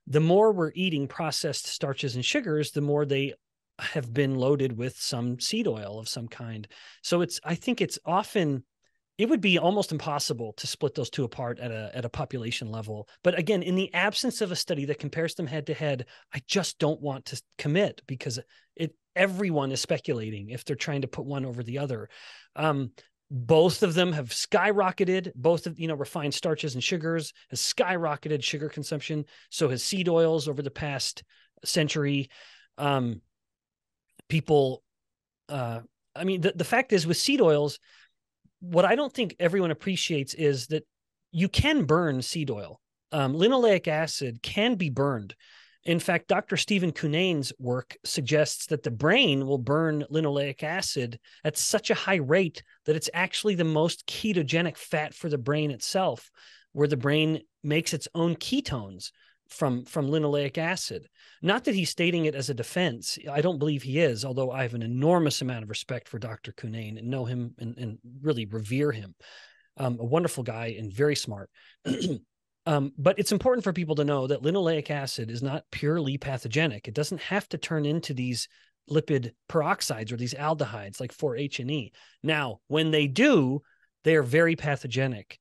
The more we're eating processed starches and sugars, the more they have been loaded with some seed oil of some kind. So I think it would be almost impossible to split those two apart at a population level. But again, in the absence of a study that compares them head to head, I just don't want to commit, because everyone is speculating if they're trying to put one over the other. Both of them have skyrocketed. Both of, refined starches and sugars has skyrocketed sugar consumption. So has seed oils over the past century. The fact is, with seed oils, what I don't think everyone appreciates is that you can burn seed oil. Linoleic acid can be burned. In fact, Dr. Stephen Cunane's work suggests that the brain will burn linoleic acid at such a high rate that it's actually the most ketogenic fat for the brain itself, where the brain makes its own ketones from linoleic acid. Not that he's stating it as a defense. I don't believe he is, although I have an enormous amount of respect for Dr. Cunane and know him and really revere him. A wonderful guy and very smart. But it's important for people to know that linoleic acid is not purely pathogenic. It doesn't have to turn into these lipid peroxides or these aldehydes like 4-H-and-E. Now, when they do, they are very pathogenic.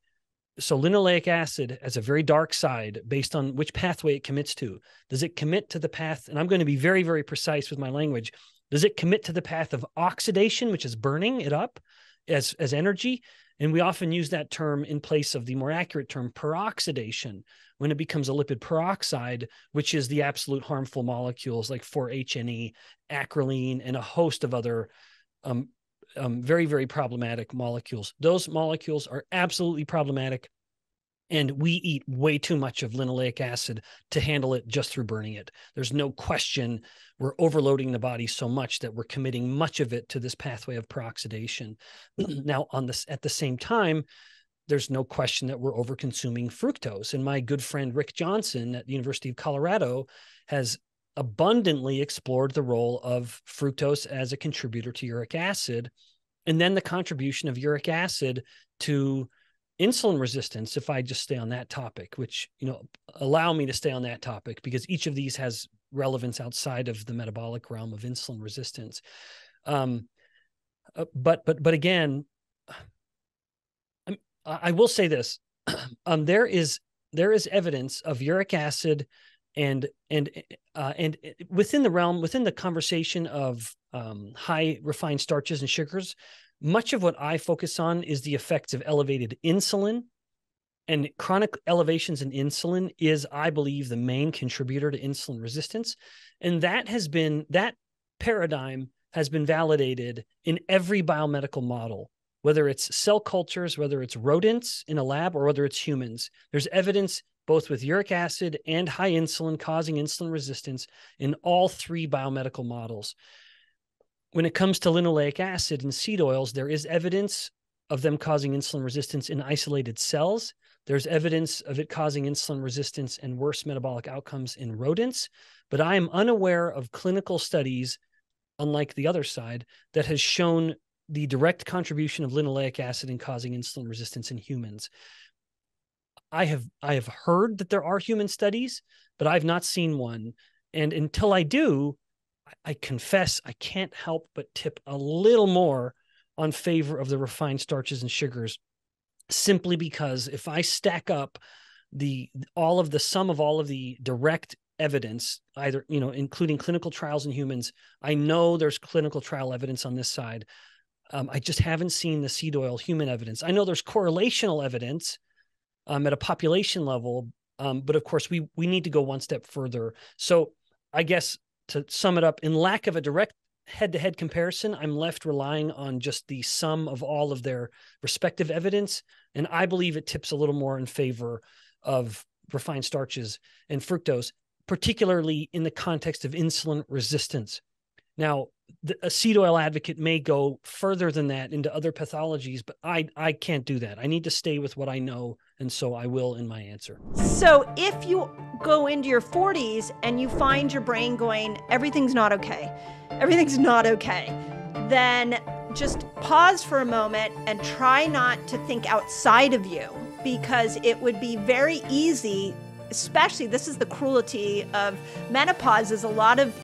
So linoleic acid has a very dark side based on which pathway it commits to. Does it commit to the path? And I'm going to be very, very precise with my language. Does it commit to the path of oxidation, which is burning it up as energy? And we often use that term in place of the more accurate term peroxidation, when it becomes a lipid peroxide, which is the absolute harmful molecules like 4-H-and-E, acrolein, and a host of other very, very problematic molecules. Those molecules are absolutely problematic, and we eat way too much of linoleic acid to handle it just through burning it. There's no question we're overloading the body so much that we're committing much of it to this pathway of peroxidation. Now, at the same time, there's no question that we're over-consuming fructose. And my good friend Rick Johnson at the University of Colorado has abundantly explored the role of fructose as a contributor to uric acid, and then the contribution of uric acid to insulin resistance, if I just stay on that topic, which, allow me to stay on that topic because each of these has relevance outside of the metabolic realm of insulin resistance. But again, I will say this: there is evidence of uric acid, and within the conversation of high refined starches and sugars. Much of what I focus on is the effects of elevated insulin, and chronic elevations in insulin is, I believe, the main contributor to insulin resistance. And that paradigm has been validated in every biomedical model, whether it's cell cultures, whether it's rodents in a lab, or whether it's humans. There's evidence both with uric acid and high insulin causing insulin resistance in all three biomedical models. When it comes to linoleic acid and seed oils, there is evidence of them causing insulin resistance in isolated cells. There's evidence of it causing insulin resistance and worse metabolic outcomes in rodents, but I am unaware of clinical studies, unlike the other side, that has shown the direct contribution of linoleic acid in causing insulin resistance in humans. I have heard that there are human studies, but I've not seen one. And until I do, I confess I can't help but tip a little more on favor of the refined starches and sugars, simply because if I stack up the sum of all of the direct evidence, either, including clinical trials in humans, I know there's clinical trial evidence on this side. I just haven't seen the seed oil human evidence. I know there's correlational evidence at a population level, but of course we need to go one step further. So I guess, to sum it up, in lack of a direct head-to-head comparison, I'm left relying on just the sum of all of their respective evidence. And I believe it tips a little more in favor of refined starches and fructose, particularly in the context of insulin resistance. Now, a seed oil advocate may go further than that into other pathologies, but I can't do that. I need to stay with what I know, and so I will in my answer. So if you go into your 40s and you find your brain going, everything's not okay, then just pause for a moment and try not to think outside of you, because it would be very easy, especially, this is the cruelty of menopause, is a lot of